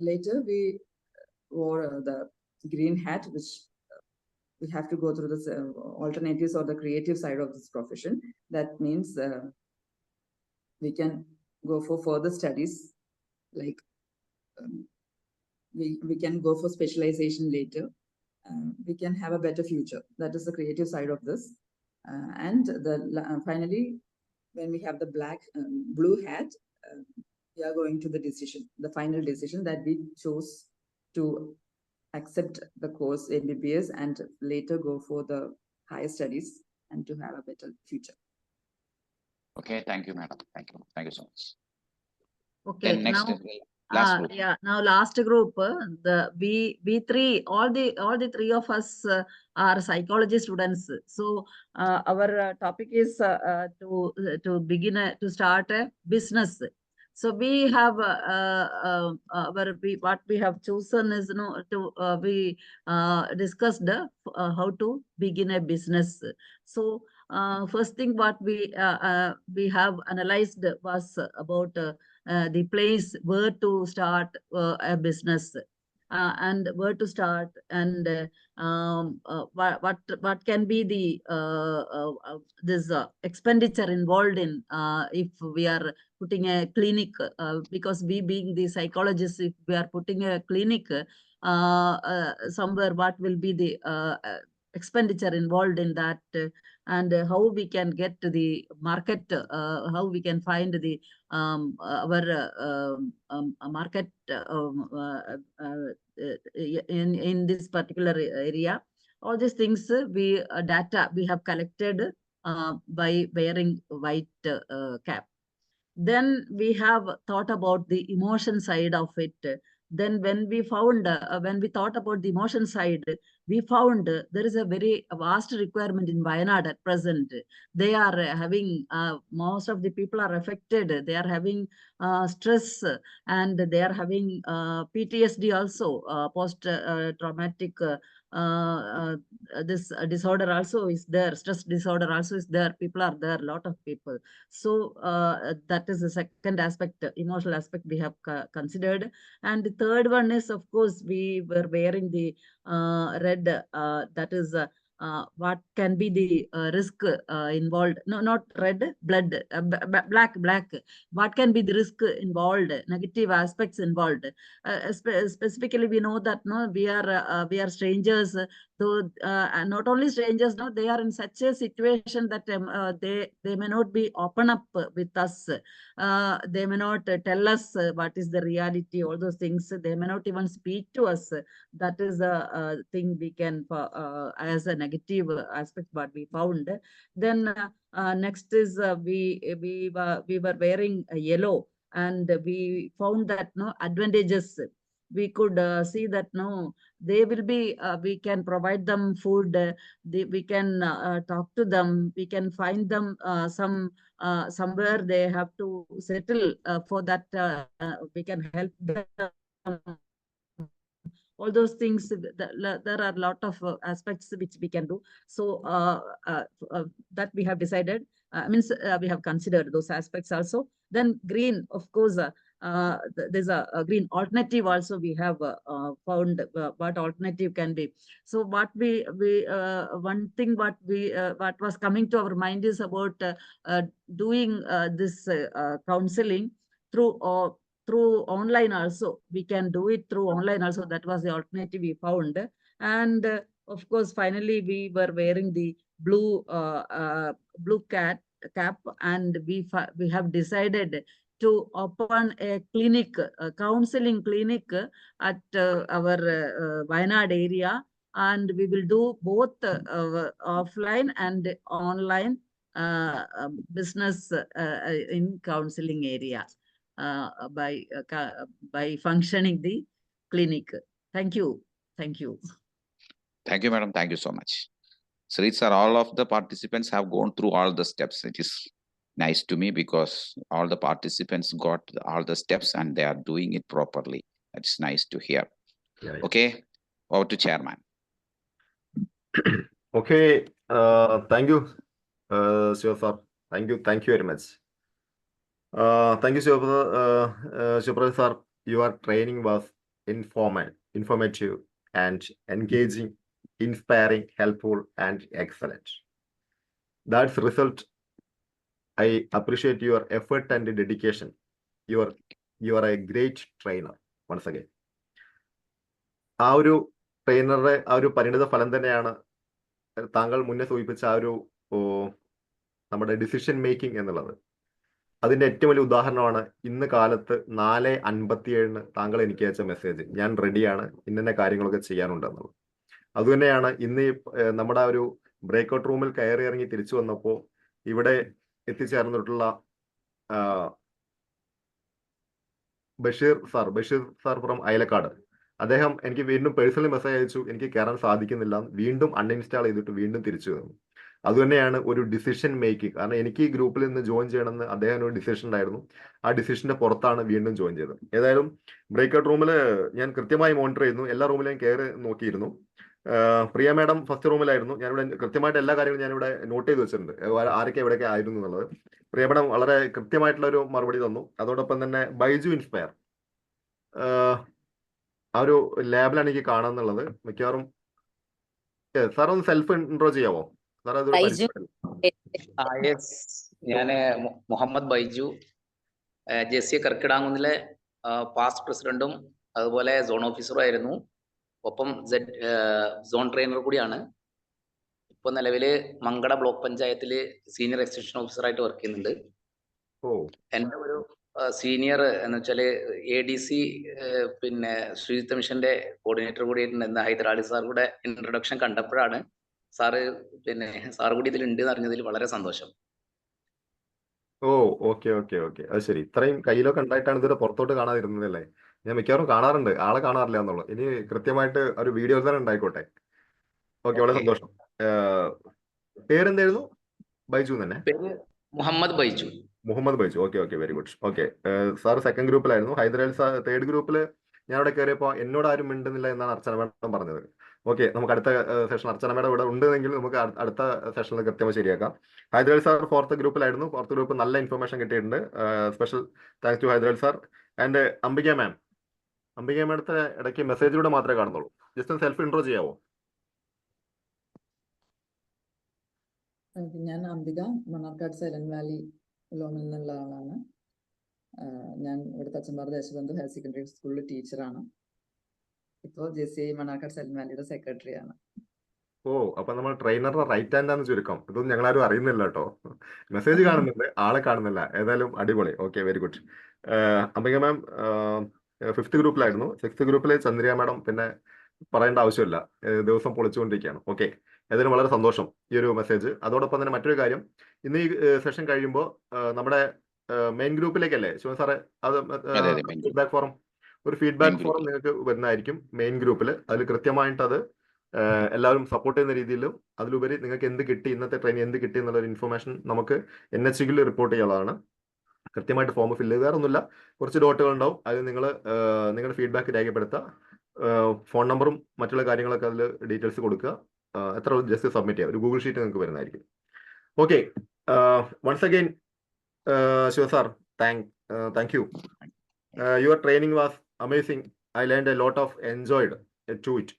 [SPEAKER 7] later we wore the green hat, which we have to go through the alternatives or the creative side of this profession. That means we can go for further studies, like we can go for specialization later. We can have a better future. That is the creative side of this. And finally, when we have the blue hat, we are going to the final decision that we chose to accept the course MBBS and later go for the higher studies and to have a better future.
[SPEAKER 4] Okay, thank you, madam. Thank you. Thank you so much.
[SPEAKER 7] Okay,
[SPEAKER 4] Then next,
[SPEAKER 7] now,
[SPEAKER 4] last group.
[SPEAKER 7] yeah, now last group, the we three, all the three of us are psychology students. So our topic is to begin to start a business. So we have what we have chosen is we discussed how to begin a business. So first thing what we have analyzed was about the place where to start a business. And where to start, and what can be the this expenditure involved in if we are putting a clinic, because we being the psychologists, if we are putting a clinic somewhere, what will be the expenditure involved in that, and how we can get to the market, how we can find the our market in this particular area. All these things we data we have collected by wearing white cap. Then we have thought about the emotion side of it. Then when we thought about the emotion side, we found there is a very vast requirement in Wayanad at present. They are having, most of the people are affected. They are having stress, and they are having PTSD also, post-traumatic this disorder also is there. Stress disorder also is there. People are there, a lot of people. So that is the second aspect, emotional aspect we have considered. And the third one is, of course, we were wearing the red, that is what can be the risk involved. No, not red, blood, black. What can be the risk involved, negative aspects involved. Specifically, we know that we are strangers. So not only strangers, they are in such a situation that they may not be open up with us. They may not tell us what is the reality, all those things. They may not even speak to us. That is the thing we can, as a negative aspect, what we found. Then next is we were wearing yellow, and we found that advantages. We could see that they will be, we can provide them food, we can talk to them, we can find them somewhere they have to settle. For that we can help them. All those things, there are a lot of aspects which we can do. So that we have decided, means we have considered those aspects also. Then green, of course, there's a green alternative also. We have found what alternative can be. So what we one thing what was coming to our mind is about doing this counseling through online also. We can do it through online also. That was the alternative we found. And of course, finally, we were wearing the blue cap, and we have decided to open a clinic, a counseling clinic at our Wayanad area, and we will do both offline and online business in counseling area by functioning the clinic. Thank you. Thank you.
[SPEAKER 4] Thank you, madam. Thank you so much. Sri sir, all of the participants have gone through all the steps. It is nice to me because all the participants got all the steps and they are doing it properly. It's nice to hear.
[SPEAKER 1] Yeah.
[SPEAKER 4] Okay, over to chairman.
[SPEAKER 1] Okay, thank you, Shiva sir. Thank you very much. Thank you, Shiva sir. Your training was informative, and engaging, inspiring, helpful, and excellent. That's the result. I appreciate your effort and dedication. You are a great trainer. Once again, ആ ഒരു ട്രെയിനറുടെ ആ ഒരു പരിണിത ഫലം തന്നെയാണ് താങ്കൾ മുന്നേ സൂചിപ്പിച്ച ആ ഒരു നമ്മുടെ ഡിസിഷൻ മേക്കിംഗ് എന്നുള്ളത്. അതിന്റെ ഏറ്റവും വലിയ ഉദാഹരണമാണ് ഇന്ന് കാലത്ത് 4:57 താങ്കൾ എനിക്ക് അയച്ച മെസ്സേജ്. ഞാൻ റെഡിയാണ്, ഇന്ന കാര്യങ്ങളൊക്കെ ചെയ്യാനുണ്ടെന്നുള്ളത്. അതുതന്നെയാണ് ഇന്ന് നമ്മുടെ ഒരു ബ്രേക്ക്ഔട്ട് റൂമിൽ കയറി ഇറങ്ങി തിരിച്ചു വന്നപ്പോൾ ഇവിടെ എത്തിച്ചേർന്നിട്ടുള്ള ബഷീർ സാർ ഫ്രം അയലക്കാട്. അദ്ദേഹം എനിക്ക് വീണ്ടും പേഴ്സണലി മെസ്സേജ് അയച്ചു, എനിക്ക് കയറാൻ സാധിക്കുന്നില്ല, വീണ്ടും അൺഇൻസ്റ്റാൾ ചെയ്തിട്ട് വീണ്ടും തിരിച്ചു വന്നു. അതുതന്നെയാണ് ഒരു ഡിസിഷൻ മേക്കിംഗ്. കാരണം എനിക്ക് ഈ ഗ്രൂപ്പിൽ നിന്ന് ജോയിൻ ചെയ്യണമെന്ന് അദ്ദേഹം ഒരു ഡിസിഷൻ ഉണ്ടായിരുന്നു. ആ ഡിസിഷന്റെ പുറത്താണ് വീണ്ടും ജോയിൻ ചെയ്തത്. ഏതായാലും ബ്രേക്ക്ഔട്ട് റൂമിൽ ഞാൻ കൃത്യമായി മോണിറ്റർ ചെയ്യുന്നു. എല്ലാ റൂമിലും കയറി നോക്കിയിരുന്നു. പ്രിയ മാഡം ഫസ്റ്റ് റൂമിലായിരുന്നു. ഞാനിവിടെ കൃത്യമായിട്ട് എല്ലാ കാര്യങ്ങളും ഞാനിവിടെ നോട്ട് ചെയ്ത് വെച്ചിട്ടുണ്ട്, ആരൊക്കെ എവിടെയൊക്കെ ആയിരുന്നു എന്നുള്ളത്. പ്രിയ മാഡം വളരെ കൃത്യമായിട്ടുള്ള ഒരു മറുപടി തന്നു. അതോടൊപ്പം തന്നെ ബൈജു ഇൻസ്പയർ ആ ഒരു ലാബിലാണ് എനിക്ക് കാണാന്നുള്ളത്. മിക്കവാറും സാർ ഒന്ന് സെൽഫ് ഇൻട്രോ ചെയ്യാവോ സാർ? അതൊരു
[SPEAKER 10] ഞാൻ മുഹമ്മദ് ബൈജു, JCA കർക്കിടാങ്കുന്നിലെ പാസ്റ്റ് പ്രസിഡന്റും അതുപോലെ സോൺ ഓഫീസറും ആയിരുന്നു. ഒപ്പം സോൺ ട്രെയിനർ കൂടിയാണ്. ഇപ്പൊ നിലവില് മങ്കട ബ്ലോക്ക് പഞ്ചായത്തില് സീനിയർ എക്സ്റ്റൻഷൻ ഓഫീസറായിട്ട് വർക്ക് ചെയ്യുന്നുണ്ട്. എന്റെ ഒരു സീനിയർ എന്ന് വെച്ചാല് ADC പിന്നെ ശുചിത്വ മിഷന്റെ കോർഡിനേറ്റർ കൂടി ആയിട്ടുണ്ട്. ഹൈദരാലി സാർ കൂടെ ഇൻട്രൊഡക്ഷൻ കണ്ടപ്പോഴാണ് സാറ് കൂടി ഇതിലുണ്ട് എന്ന് അറിഞ്ഞതിൽ വളരെ സന്തോഷം.
[SPEAKER 1] ഓക്കെ. അത് ശരി. ഇത്രയും കയ്യിലൊക്കെ ഉണ്ടായിട്ടാണ് ഇതുവരെ പുറത്തോട്ട് കാണാതിരുന്നതല്ലേ? ഞാൻ മിക്കവാറും കാണാറുണ്ട്, ആളെ കാണാറില്ല എന്നുള്ളത്. ഇനി കൃത്യമായിട്ട് ഒരു വീഡിയോ തന്നെ ഉണ്ടായിക്കോട്ടെ. ഓക്കെ, വളരെ സന്തോഷം. പേരെന്തായിരുന്നു? ബൈജു തന്നെ?
[SPEAKER 10] Muhammad Baiju.
[SPEAKER 1] Okay, very good. Okay, sir second ഗ്രൂപ്പിലായിരുന്നു. ഹൈദരാലി സാർ തേർഡ് ഗ്രൂപ്പിൽ. ഞാൻ അവിടെ കയറിയപ്പോൾ എന്നോട് ആരും മിണ്ടുന്നില്ല എന്നാണ് അർച്ചന മാഡം പറഞ്ഞത്. ഓക്കെ, നമുക്ക് അടുത്ത സെഷൻ അർച്ചന മാഡം ഇവിടെ ഉണ്ടെങ്കിൽ നമുക്ക് അടുത്ത സെഷനിൽ കൃത്യമായി ശരിയാക്കാം. ഹൈദരാലി സാർ ഫോർത്ത് ഗ്രൂപ്പിലായിരുന്നു. ഫോർത്ത് ഗ്രൂപ്പ് നല്ല ഇൻഫർമേഷൻ കിട്ടിയിട്ടുണ്ട്. Special thanks to Hyderali sir. And Ambika മാഡത്തെ ഇടയ്ക്ക് മെസ്സേജിലൂടെ മാത്രമേ കാണുന്നുള്ളൂ. ജസ്റ്റ് ഒന്ന് സെൽഫ് ഇൻട്രോ ചെയ്യാവോ?
[SPEAKER 12] ഞാൻ അംബിക, മണ്ണാർക്കാട് സൈലന്റ് വാലി ലോമിൽ നിന്നുള്ള ആളാണ്. ഞാൻ ഇവിടുത്തെ അച്ഛൻപാറ ദേശബന്ധു ഹയർ സെക്കൻഡറി സ്കൂളിൽ ടീച്ചറാണ്. ഇപ്പോൾ JCI മണ്ണാർക്കാട് സൈലന്റ് വാലിയുടെ സെക്രട്ടറിയാണ്.
[SPEAKER 1] അപ്പൊ നമ്മൾ ട്രെയിനറുടെ റൈറ്റ് ഹാൻഡാന്ന് ചുരുക്കം. ഇതൊന്നും ഞങ്ങളാരും അറിയുന്നില്ല കേട്ടോ. മെസ്സേജ് കാണുന്നുണ്ട്, ആളെ കാണുന്നില്ല. ഏതായാലും അടിപൊളി. Okay, very good. Ambika ma'am fifth ഗ്രൂപ്പിലായിരുന്നു. സിക്സ്ത് ഗ്രൂപ്പിലെ ചന്ദ്രിയ മാഡം പിന്നെ പറയേണ്ട ആവശ്യമില്ല, ദിവസം പൊളിച്ചുകൊണ്ടിരിക്കുകയാണ്. ഓക്കെ, ഏതായാലും വളരെ സന്തോഷം ഈ ഒരു മെസ്സേജ്. അതോടൊപ്പം തന്നെ മറ്റൊരു കാര്യം, ഇന്ന് ഈ സെഷൻ കഴിയുമ്പോൾ നമ്മുടെ മെയിൻ ഗ്രൂപ്പിലേക്കല്ലേ ശിവൻ സാറേ അത് ഫീഡ്ബാക്ക് ഫോറം നിങ്ങൾക്ക് വരുന്നതായിരിക്കും മെയിൻ ഗ്രൂപ്പിൽ. അതിൽ കൃത്യമായിട്ട് അത് എല്ലാവരും സപ്പോർട്ട് ചെയ്യുന്ന രീതിയിലും അതിലുപരി നിങ്ങൾക്ക് എന്ത് കിട്ടി, ഇന്നത്തെ ട്രെയിനിങ് എന്ത് കിട്ടി എന്നുള്ള ഇൻഫർമേഷൻ നമുക്ക് NHGയിൽ റിപ്പോർട്ട് ചെയ്യാനുള്ളതാണ്. കൃത്യമായിട്ട് ഫോം ഫില്ല് ചെയ്ത് വേറൊന്നുമില്ല, കുറച്ച് ഡോട്ടുകൾ ഉണ്ടാവും. അതിൽ നിങ്ങൾ നിങ്ങളുടെ ഫീഡ്ബാക്ക് രേഖപ്പെടുത്തുക. ഫോൺ നമ്പറും മറ്റുള്ള കാര്യങ്ങളൊക്കെ അതിൽ ഡീറ്റെയിൽസ് കൊടുക്കുക. എത്ര ജസ്റ്റ് സബ്മിറ്റ് ചെയ്യുക. ഒരു ഗൂഗിൾ ഷീറ്റ് നിങ്ങൾക്ക് വരുന്നതായിരിക്കും. Okay, once again Shiva sir, thank you. Your training was amazing. I learned a lot of enjoyed to it.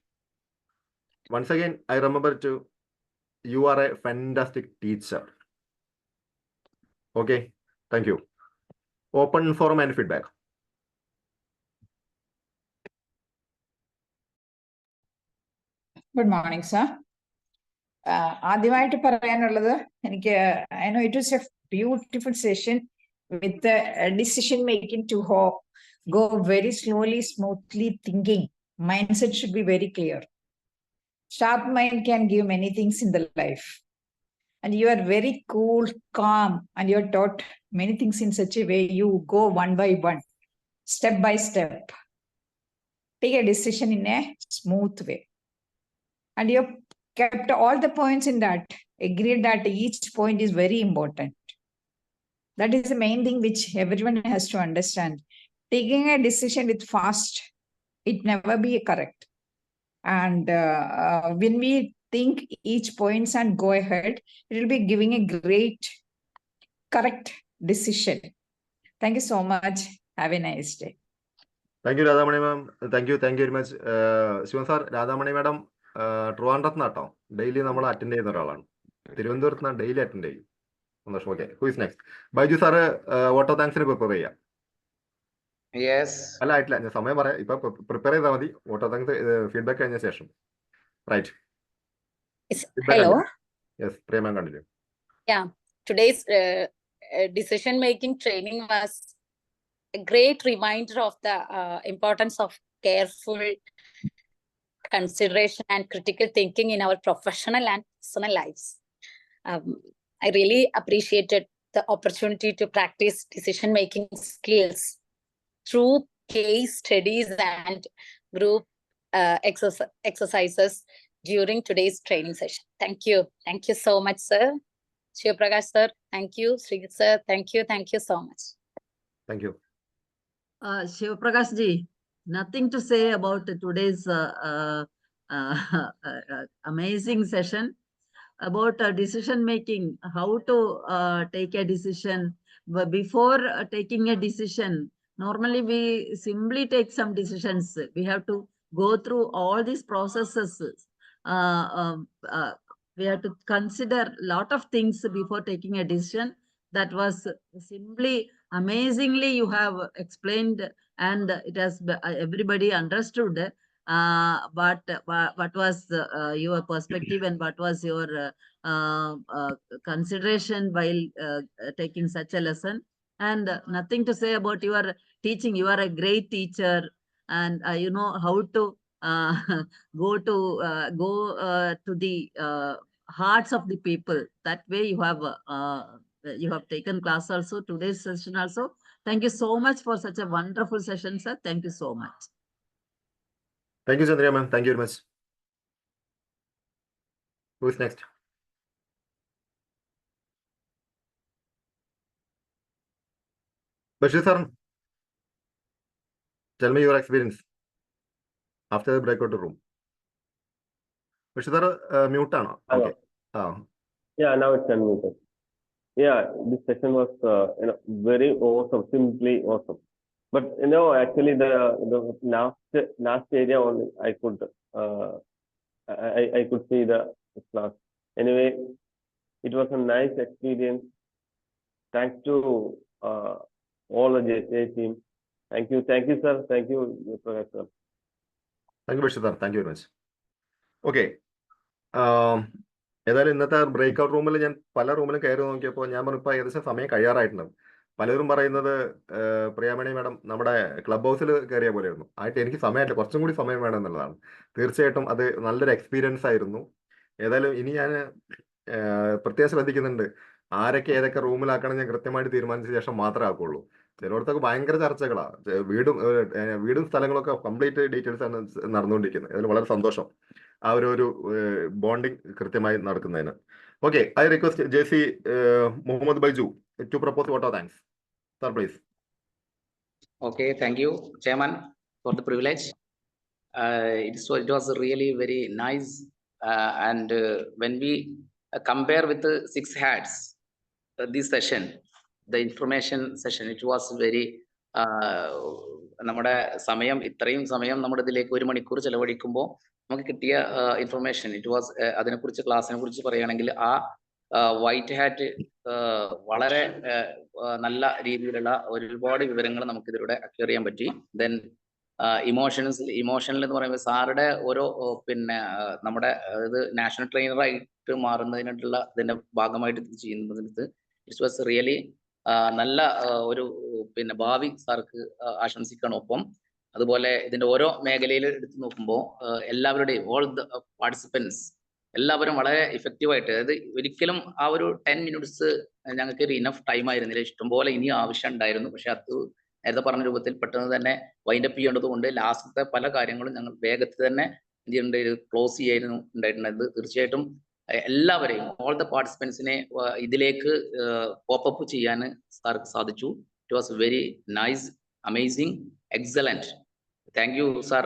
[SPEAKER 1] Once again, I remember you are a fantastic teacher. Okay, thank you. Open forum and feedback.
[SPEAKER 8] Good morning, sir. ആദ്യമായിട്ട് പറയാനുള്ളത്, എനിക്ക് I know it was a beautiful session. with the decision making to go very slowly, smoothly thinking. Mindset should be very clear. Sharp mind can give many things in the life. And you are very cool, calm, and you're taught many things in such a way you go one by one, step by step. Take a decision in a smooth way. And you kept all the points in that, agreed that each point is very important. That is the main thing which everyone has to understand. Taking a decision with fast, it never be correct. And when we think each points and go ahead, it will be giving a great, correct decision. Thank you so much. Have a nice day.
[SPEAKER 1] Thank you, Radhamani ma'am. Thank you very much. Shivan sir, Radhamani madam, ട്രിവാൻഡ്രത്ത് നാട്ടോ daily നമ്മൾ attend ചെയ്യുന്ന ഒരാളാണ്. തിരുവനന്തപുരത്ത് നിന്നാണ് daily attend ചെയ്യും. സന്തോഷം. Okay, who is next? Baiju sir vote of താങ്ക്സിന് prepare ചെയ്യാം. അല്ല, ആയിട്ടില്ല, ഞാൻ സമയം പറയാം. ഇപ്പൊ പ്രിപ്പയർ ചെയ്താൽ മതി. വോട്ടോ താങ്ക്സ് ഫീഡ്ബാക്ക് കഴിഞ്ഞ ശേഷം. Right.
[SPEAKER 6] Hello.
[SPEAKER 1] Yes, Priya ma'am, continue.
[SPEAKER 6] Yeah, today's decision-making training was a great reminder of the importance of careful consideration and critical thinking in our professional and personal lives. I really appreciated the opportunity to practice decision-making skills through case studies and group exercises during today's training session. Thank you. Thank you so much, sir. Shivaprakash sir, thank you. Sri sir, thank you. Thank you so much.
[SPEAKER 1] Thank you.
[SPEAKER 7] Shivaprakash ji, nothing to say about today's amazing session about decision making, how to take a decision. But before taking a decision, normally we simply take some decisions. We have to go through all these processes. We have to consider a lot of things before taking a decision. That was simply amazingly you have explained, and it has everybody understood. What was your perspective and what was your consideration while taking such a lesson? And nothing to say about your teaching. You are a great teacher, and you know how to go to the hearts of the people. That way you have taken class also, today's session also. Thank you so much for such a wonderful session, sir. Thank you so much.
[SPEAKER 1] Thank you, Chandriya ma'am. Thank you very much. Who is next? Bashir sir, tell me your experience after the breakout room. Bashir sir, mute ano? Okay.
[SPEAKER 3] Yeah, now it's unmuted. Yeah, this session was very awesome, simply awesome. But actually the last area only I could see the class. Anyway, it was a nice experience. Thanks to all the JCI team. Thank you, sir. Thank you, Professor.
[SPEAKER 1] Thank you, Bashir sir. Thank you very much. Okay. ഏതായാലും ഇന്നത്തെ breakout റൂമിൽ ഞാൻ പല റൂമിലും കയറി നോക്കിയപ്പോൾ ഞാൻ പറഞ്ഞപ്പോൾ ഏകദേശം സമയം കഴിയാറായിട്ടുണ്ട്. പലരും പറയുന്നത് പ്രിയാമണി മാഡം നമ്മുടെ ക്ലബ് ഹൗസിൽ കയറിയ പോലെയായിരുന്നു. ആയിട്ട് എനിക്ക് സമയമായില്ല, കുറച്ചും കൂടി സമയം വേണം എന്നുള്ളതാണ്. തീർച്ചയായിട്ടും അത് നല്ലൊരു എക്സ്പീരിയൻസ് ആയിരുന്നു. ഏതായാലും ഇനി ഞാൻ പ്രത്യേകം ശ്രദ്ധിക്കുന്നുണ്ട്, ആരൊക്കെ ഏതൊക്കെ റൂമിലാക്കണം ഞാൻ കൃത്യമായിട്ട് തീരുമാനിച്ച ശേഷം മാത്രമേ ആക്കുള്ളൂ. ചിലയിടത്തൊക്കെ ഭയങ്കര ചർച്ചകളാണ്, വീടും സ്ഥലങ്ങളൊക്കെ കംപ്ലീറ്റ് ഡീറ്റെയിൽസ് ആണ് നടന്നുകൊണ്ടിരിക്കുന്നത്. അതിൽ വളരെ സന്തോഷം, ആ ഒരു ബോണ്ടിങ് കൃത്യമായി നടക്കുന്നതിന്. Okay, I request JC Muhammad Baiju to propose vote of thanks. Sir, please.
[SPEAKER 10] Okay, thank you, Chairman, for the privilege. It was really very nice, and when we compare with the 6 hats, this session, the information session, it was very നമ്മുടെ സമയം ഇത്രയും സമയം നമ്മുടെ ഇതിലേക്ക് 1 മണിക്കൂർ ചെലവഴിക്കുമ്പോൾ നമുക്ക് കിട്ടിയ information, it was അതിനെക്കുറിച്ച് ക്ലാസ്സിനെ കുറിച്ച് പറയുകയാണെങ്കിൽ ആ വൈറ്റ് ഹാറ്റ് വളരെ നല്ല രീതിയിലുള്ള ഒരുപാട് വിവരങ്ങൾ നമുക്ക് ഇതിലൂടെ അക്വയർ ചെയ്യാൻ പറ്റി. ദെൻ ഇമോഷണൽ എന്ന് പറയുമ്പോൾ സാറുടെ ഓരോ നമ്മുടെ അതായത് നാഷണൽ ട്രെയിനറായിട്ട് മാറുന്നതിനായിട്ടുള്ള ഇതിന്റെ ഭാഗമായിട്ട് ചെയ്യുന്നത് ഇറ്റ് വാസ് റിയലി നല്ല ഒരു പിന്നെ ഭാവി സാർക്ക് ആശംസിക്കണം. ഒപ്പം അതുപോലെ ഇതിന്റെ ഓരോ മേഖലയിൽ എടുത്തു നോക്കുമ്പോൾ എല്ലാവരുടെയും ഓൾ ദ പാർട്ടിസിപ്പൻസ് എല്ലാവരും വളരെ ഇഫക്റ്റീവായിട്ട്, അതായത് ഒരിക്കലും ആ ഒരു 10 മിനിറ്റ്സ് ഞങ്ങൾക്ക് ഒരു ഇനഫ് ടൈം ആയിരുന്നില്ല, ഇഷ്ടംപോലെ ഇനി ആവശ്യം ഉണ്ടായിരുന്നു. പക്ഷെ അത് നേരത്തെ പറഞ്ഞ രൂപത്തിൽ പെട്ടെന്ന് തന്നെ വൈൻഡപ്പ് ചെയ്യേണ്ടത് കൊണ്ട് ലാസ്റ്റത്തെ പല കാര്യങ്ങളും ഞങ്ങൾ വേഗത്തിൽ തന്നെ ക്ലോസ് ചെയ്യായിരുന്നു ഉണ്ടായിട്ടുണ്ടായത്. തീർച്ചയായിട്ടും എല്ലാവരെയും ഓൾ ദ പാർട്ടിസിപ്പൻസിനെ ഇതിലേക്ക് പോപ്പപ്പ് ചെയ്യാൻ സാർക്ക് സാധിച്ചു. It was very nice, amazing, excellent. Thank you sir.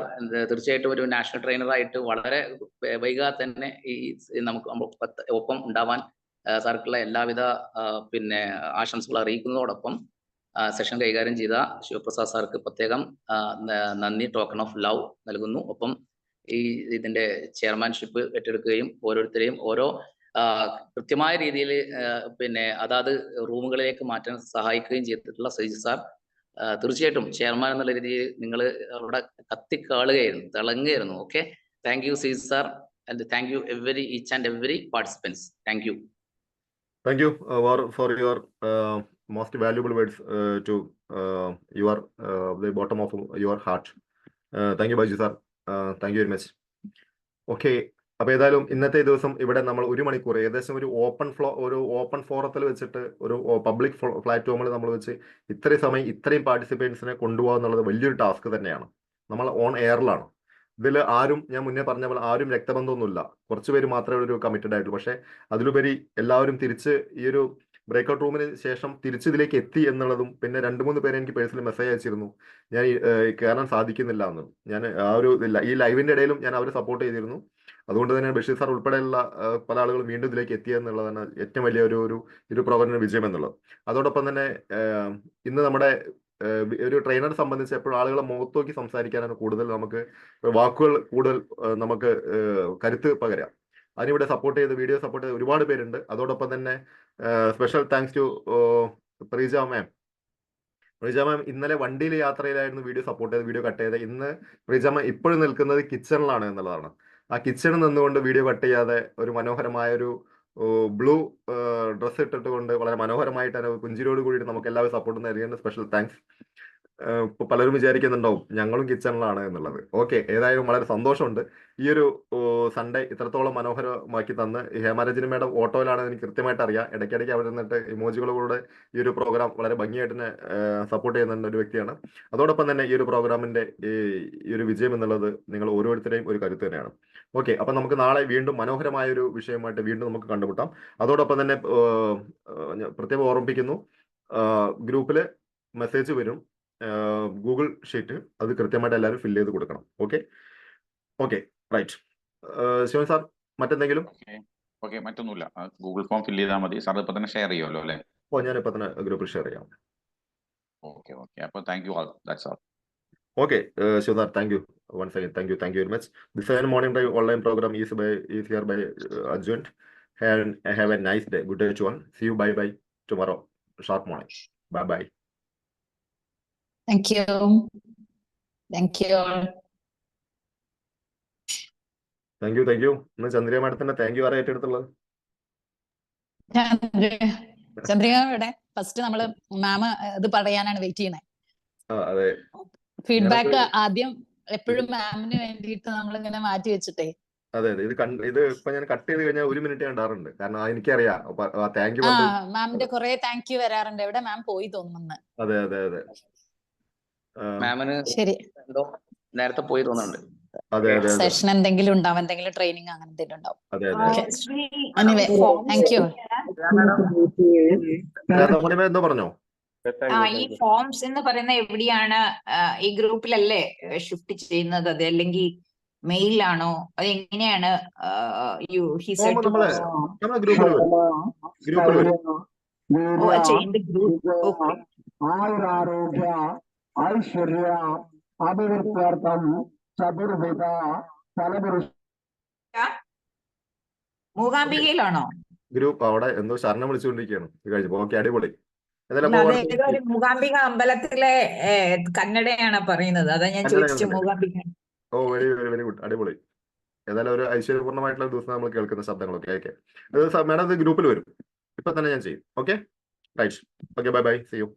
[SPEAKER 10] തീർച്ചയായിട്ടും ഒരു നാഷണൽ ട്രെയിനറായിട്ട് വളരെ വൈകാതെ തന്നെ ഈ നമുക്ക് ഒപ്പം ഉണ്ടാവാൻ സാർക്കുള്ള എല്ലാവിധ പിന്നെ ആശംസകൾ അറിയിക്കുന്നതോടൊപ്പം സെഷൻ കൈകാര്യം ചെയ്ത ശിവപ്രസാദ് സാർക്ക് പ്രത്യേകം നന്ദി, ടോക്കൺ ഓഫ് ലവ് നൽകുന്നു. ഒപ്പം ഈ ഇതിന്റെ ചെയർമാൻഷിപ്പ് ഏറ്റെടുക്കുകയും ഓരോരുത്തരെയും ഓരോ കൃത്യമായ രീതിയിൽ പിന്നെ അതാത് റൂമുകളിലേക്ക് മാറ്റാൻ സഹായിക്കുകയും ചെയ്തിട്ടുള്ള സജി സാർ, തീർച്ചയായിട്ടും ചെയർമാൻ എന്നുള്ള രീതിയിൽ നിങ്ങൾ അവിടെ കത്തിക്കാളുകയായിരുന്നു, തിളങ്ങുകയായിരുന്നു. Okay, thank you Saji sir, and thank you each and every participants. Thank you.
[SPEAKER 1] Thank you for your most valuable words to your the bottom of your heart. Thank you, Baiju sir. Thank you very much. Okay. അപ്പോൾ ഏതായാലും ഇന്നത്തെ ദിവസം ഇവിടെ നമ്മൾ 1 മണിക്കൂർ ഏകദേശം ഒരു open ഫോറത്തിൽ വെച്ചിട്ട് ഒരു പബ്ലിക് പ്ലാറ്റ്ഫോമിൽ നമ്മൾ വെച്ച് ഇത്രയും സമയം ഇത്രയും പാർട്ടിസിപ്പൻസിനെ കൊണ്ടുപോകുക എന്നുള്ളത് വലിയൊരു ടാസ്ക് തന്നെയാണ്. നമ്മൾ ഓൺ എയറിലാണ്. ഇതിൽ ആരും, ഞാൻ മുന്നേ പറഞ്ഞ പോലെ ആരും രക്തബന്ധമൊന്നുമില്ല, കുറച്ച് പേര് മാത്രമേ ഒരു കമ്മിറ്റഡ് ആയിട്ടുള്ളൂ. പക്ഷേ അതിലുപരി എല്ലാവരും തിരിച്ച് ഈ ഒരു ബ്രേക്ക്ഔട്ട് റൂമിന് ശേഷം തിരിച്ചിതിലേക്ക് എത്തി എന്നുള്ളതും, പിന്നെ 2-3 പേരെ എനിക്ക് പേഴ്സണലി മെസ്സേജ് അയച്ചിരുന്നു ഞാൻ കയറാൻ സാധിക്കുന്നില്ല എന്ന്. ഞാൻ ആ ഒരു ഈ ലൈവിൻ്റെ ഇടയിലും ഞാൻ അവരെ സപ്പോർട്ട് ചെയ്തിരുന്നു. അതുകൊണ്ട് തന്നെ ബഷീർ സാർ ഉൾപ്പെടെയുള്ള പല ആളുകളും വീണ്ടും ഇതിലേക്ക് എത്തിയെന്നുള്ളതാണ് ഏറ്റവും വലിയ ഒരു പ്രോഗ്രാമിന്റെ വിജയം എന്നുള്ളത്. അതോടൊപ്പം തന്നെ ഇന്ന് നമ്മുടെ ഒരു ട്രെയിനറെ സംബന്ധിച്ച് എപ്പോഴും ആളുകളെ മുഖത്ത് നോക്കി സംസാരിക്കാനാണ് കൂടുതൽ നമുക്ക് വാക്കുകൾ കൂടുതൽ നമുക്ക് കരുത്ത് പകരാം. അതിനിവിടെ വീഡിയോ സപ്പോർട്ട് ചെയ്ത് ഒരുപാട് പേരുണ്ട്. അതോടൊപ്പം തന്നെ സ്പെഷ്യൽ താങ്ക്സ് ടു പ്രീജ മാം. പ്രീജ മാം ഇന്നലെ വണ്ടിയിൽ യാത്രയിലായിരുന്നു വീഡിയോ സപ്പോർട്ട് ചെയ്ത് വീഡിയോ കട്ട് ചെയ്ത്. ഇന്ന് പ്രീജ മാം ഇപ്പോഴും നിൽക്കുന്നത് കിച്ചണിലാണ് എന്നുള്ളതാണ്. ആ കിച്ചണിൽ നിന്നുകൊണ്ട് വീഡിയോ കട്ട് ചെയ്യാതെ ഒരു മനോഹരമായ ഒരു ബ്ലൂ ഡ്രസ്സ് ഇട്ടിട്ടുകൊണ്ട് വളരെ മനോഹരമായിട്ട് പുഞ്ചിരിയോട് കൂടിയിട്ട് നമുക്ക് എല്ലാവരും സപ്പോർട്ട് നൽകുന്ന സ്പെഷ്യൽ താങ്ക്സ്. ഇപ്പോൾ പലരും വിചാരിക്കുന്നുണ്ടാവും ഞങ്ങളും കിച്ചണിലാണ് എന്നുള്ളത്. ഓക്കെ, ഏതായാലും വളരെ സന്തോഷമുണ്ട്. ഈ ഒരു സൺഡേ ഇത്രത്തോളം മനോഹരമാക്കി തന്ന് ഹേമരജനി മാഡം ഓട്ടോയിലാണെന്ന് എനിക്ക് കൃത്യമായിട്ട് അറിയാം. ഇടയ്ക്കിടയ്ക്ക് അവിടെ നിന്നിട്ട് ഇമോജികളോടെ ഈ ഒരു പ്രോഗ്രാം വളരെ ഭംഗിയായിട്ട് തന്നെ സപ്പോർട്ട് ചെയ്യുന്ന ഒരു വ്യക്തിയാണ്. അതോടൊപ്പം തന്നെ ഈ ഒരു പ്രോഗ്രാമിന്റെ ഈ ഒരു വിജയം എന്നുള്ളത് നിങ്ങൾ ഓരോരുത്തരെയും ഒരു കരുത്ത് തന്നെയാണ്. ഓക്കെ, അപ്പം നമുക്ക് നാളെ വീണ്ടും മനോഹരമായ ഒരു വിഷയമായിട്ട് വീണ്ടും നമുക്ക് കണ്ടുമുട്ടാം. അതോടൊപ്പം തന്നെ പ്രത്യേകം ഓർമ്മിപ്പിക്കുന്നു, ഗ്രൂപ്പിൽ മെസ്സേജ് വരും, ഗൂഗിൾ ഷീറ്റ്, അത് കൃത്യമായിട്ട് എല്ലാവരും ഫില്ല് ചെയ്ത് കൊടുക്കണം. Okay right. ശിവൻ സാർ മറ്റെന്തെങ്കിലും?
[SPEAKER 4] ഓക്കെ, മറ്റൊന്നുമില്ല. ഗൂഗിൾ ഫോം ഫില്ല് ചെയ്താൽ മതി. സാർ ഇപ്പൊ തന്നെ ഷെയർ ചെയ്യുമല്ലോ അല്ലേ?
[SPEAKER 1] ഞാനിപ്പോ തന്നെ ഗ്രൂപ്പിൽ ഷെയർ ചെയ്യാം.
[SPEAKER 4] ഓക്കെ, അപ്പോൾ thank you all. That's all.
[SPEAKER 1] Okay, Shivdar, thank you once again. Thank you very much. The 7 morning drive online program is hereby adjourned. And have a nice day. Good day to all. See you bye tomorrow sharp morning. Bye.
[SPEAKER 8] Thank you. Thank you all.
[SPEAKER 1] Thank you. ഇന്ന് ചന്ദ്രിക മാഡത്തിന്റെ thank you ആരാ ഏറ്റെടുത്തുള്ളത്?
[SPEAKER 6] ചന്ദ്രിക ഇവിടെ first നമ്മള് മാം ഇത് പറയാനാണ് wait ചെയ്യുന്നത്.
[SPEAKER 1] അതെ,
[SPEAKER 6] feedback ആദ്യം എപ്പോഴും മാമിന് വേണ്ടിയിട്ട് നമ്മൾ ഇങ്ങനെ മാറ്റി വെച്ചിട്ടേ.
[SPEAKER 1] അതെ, ഇത് ഇപ്പൊ ഞാൻ കട്ട് ചെയ്ത് കഴിഞ്ഞാൽ 1 മിനിറ്റ് കണ്ടാറുണ്ട്. കാരണം എനിക്കറിയാം താങ്ക് യു.
[SPEAKER 6] മാമിന്റെ കുറെ താങ്ക് യു വരാറുണ്ട്. എവിടെ മാം പോയി തോന്നുന്നു.
[SPEAKER 1] അതെ.
[SPEAKER 10] മാമിന്
[SPEAKER 6] ശരി,
[SPEAKER 10] എന്തോ നേരത്തെ പോയി തോന്നുന്നുണ്ട്.
[SPEAKER 1] അതെ.
[SPEAKER 6] സെഷൻ എന്തെങ്കിലും ഉണ്ടാവും, എന്തെങ്കിലും ട്രെയിനിങ് അങ്ങനെ എന്തെങ്കിലും ഉണ്ടാവും.
[SPEAKER 1] അതെ.
[SPEAKER 6] Thank you.
[SPEAKER 1] എന്തോ പറഞ്ഞോ?
[SPEAKER 8] ഈ ഫോംസ് എന്ന് പറയുന്ന എവിടെയാണ്? ഈ ഗ്രൂപ്പിലല്ലേ ഷിഫ്റ്റ് ചെയ്യുന്നത്? അത് അല്ലെങ്കിൽ മെയിലാണോ? അത് എങ്ങനെയാണ്?
[SPEAKER 13] ആയുരാരോഗ്യ ഐശ്വര്യ അഭിവൃദ്ധ്യർത്ഥം ചതുർവിധ ഫലപുരുഷ
[SPEAKER 8] മൂകാംബികയിലാണോ
[SPEAKER 1] ഗ്രൂപ്പ്? അവിടെ എന്തോ ശരണം വിളിച്ചുകൊണ്ടിരിക്കുകയാണ്. കഴിഞ്ഞു. ഓക്കെ, അടിപൊളി.
[SPEAKER 8] മൂകാംബിക അമ്പലത്തിലെ കന്നഡയാണ് പറയുന്നത്. അതാ ഞാൻ ചോദിച്ചു. മൂകാംബിക.
[SPEAKER 1] ഓ, വെരി ഗുഡ്, അടിപൊളി. ഏതായാലും ഒരു ഐശ്വര്യപൂർണ്ണമായിട്ടുള്ള ദിവസം നമ്മൾ കേൾക്കുന്ന ശബ്ദങ്ങളൊക്കെ. ഓക്കെ, മാഡം ഇത് ഗ്രൂപ്പിൽ വരും. ഇപ്പൊ തന്നെ ഞാൻ ചെയ്യും. Okay. Right. Okay, bye bye. See you.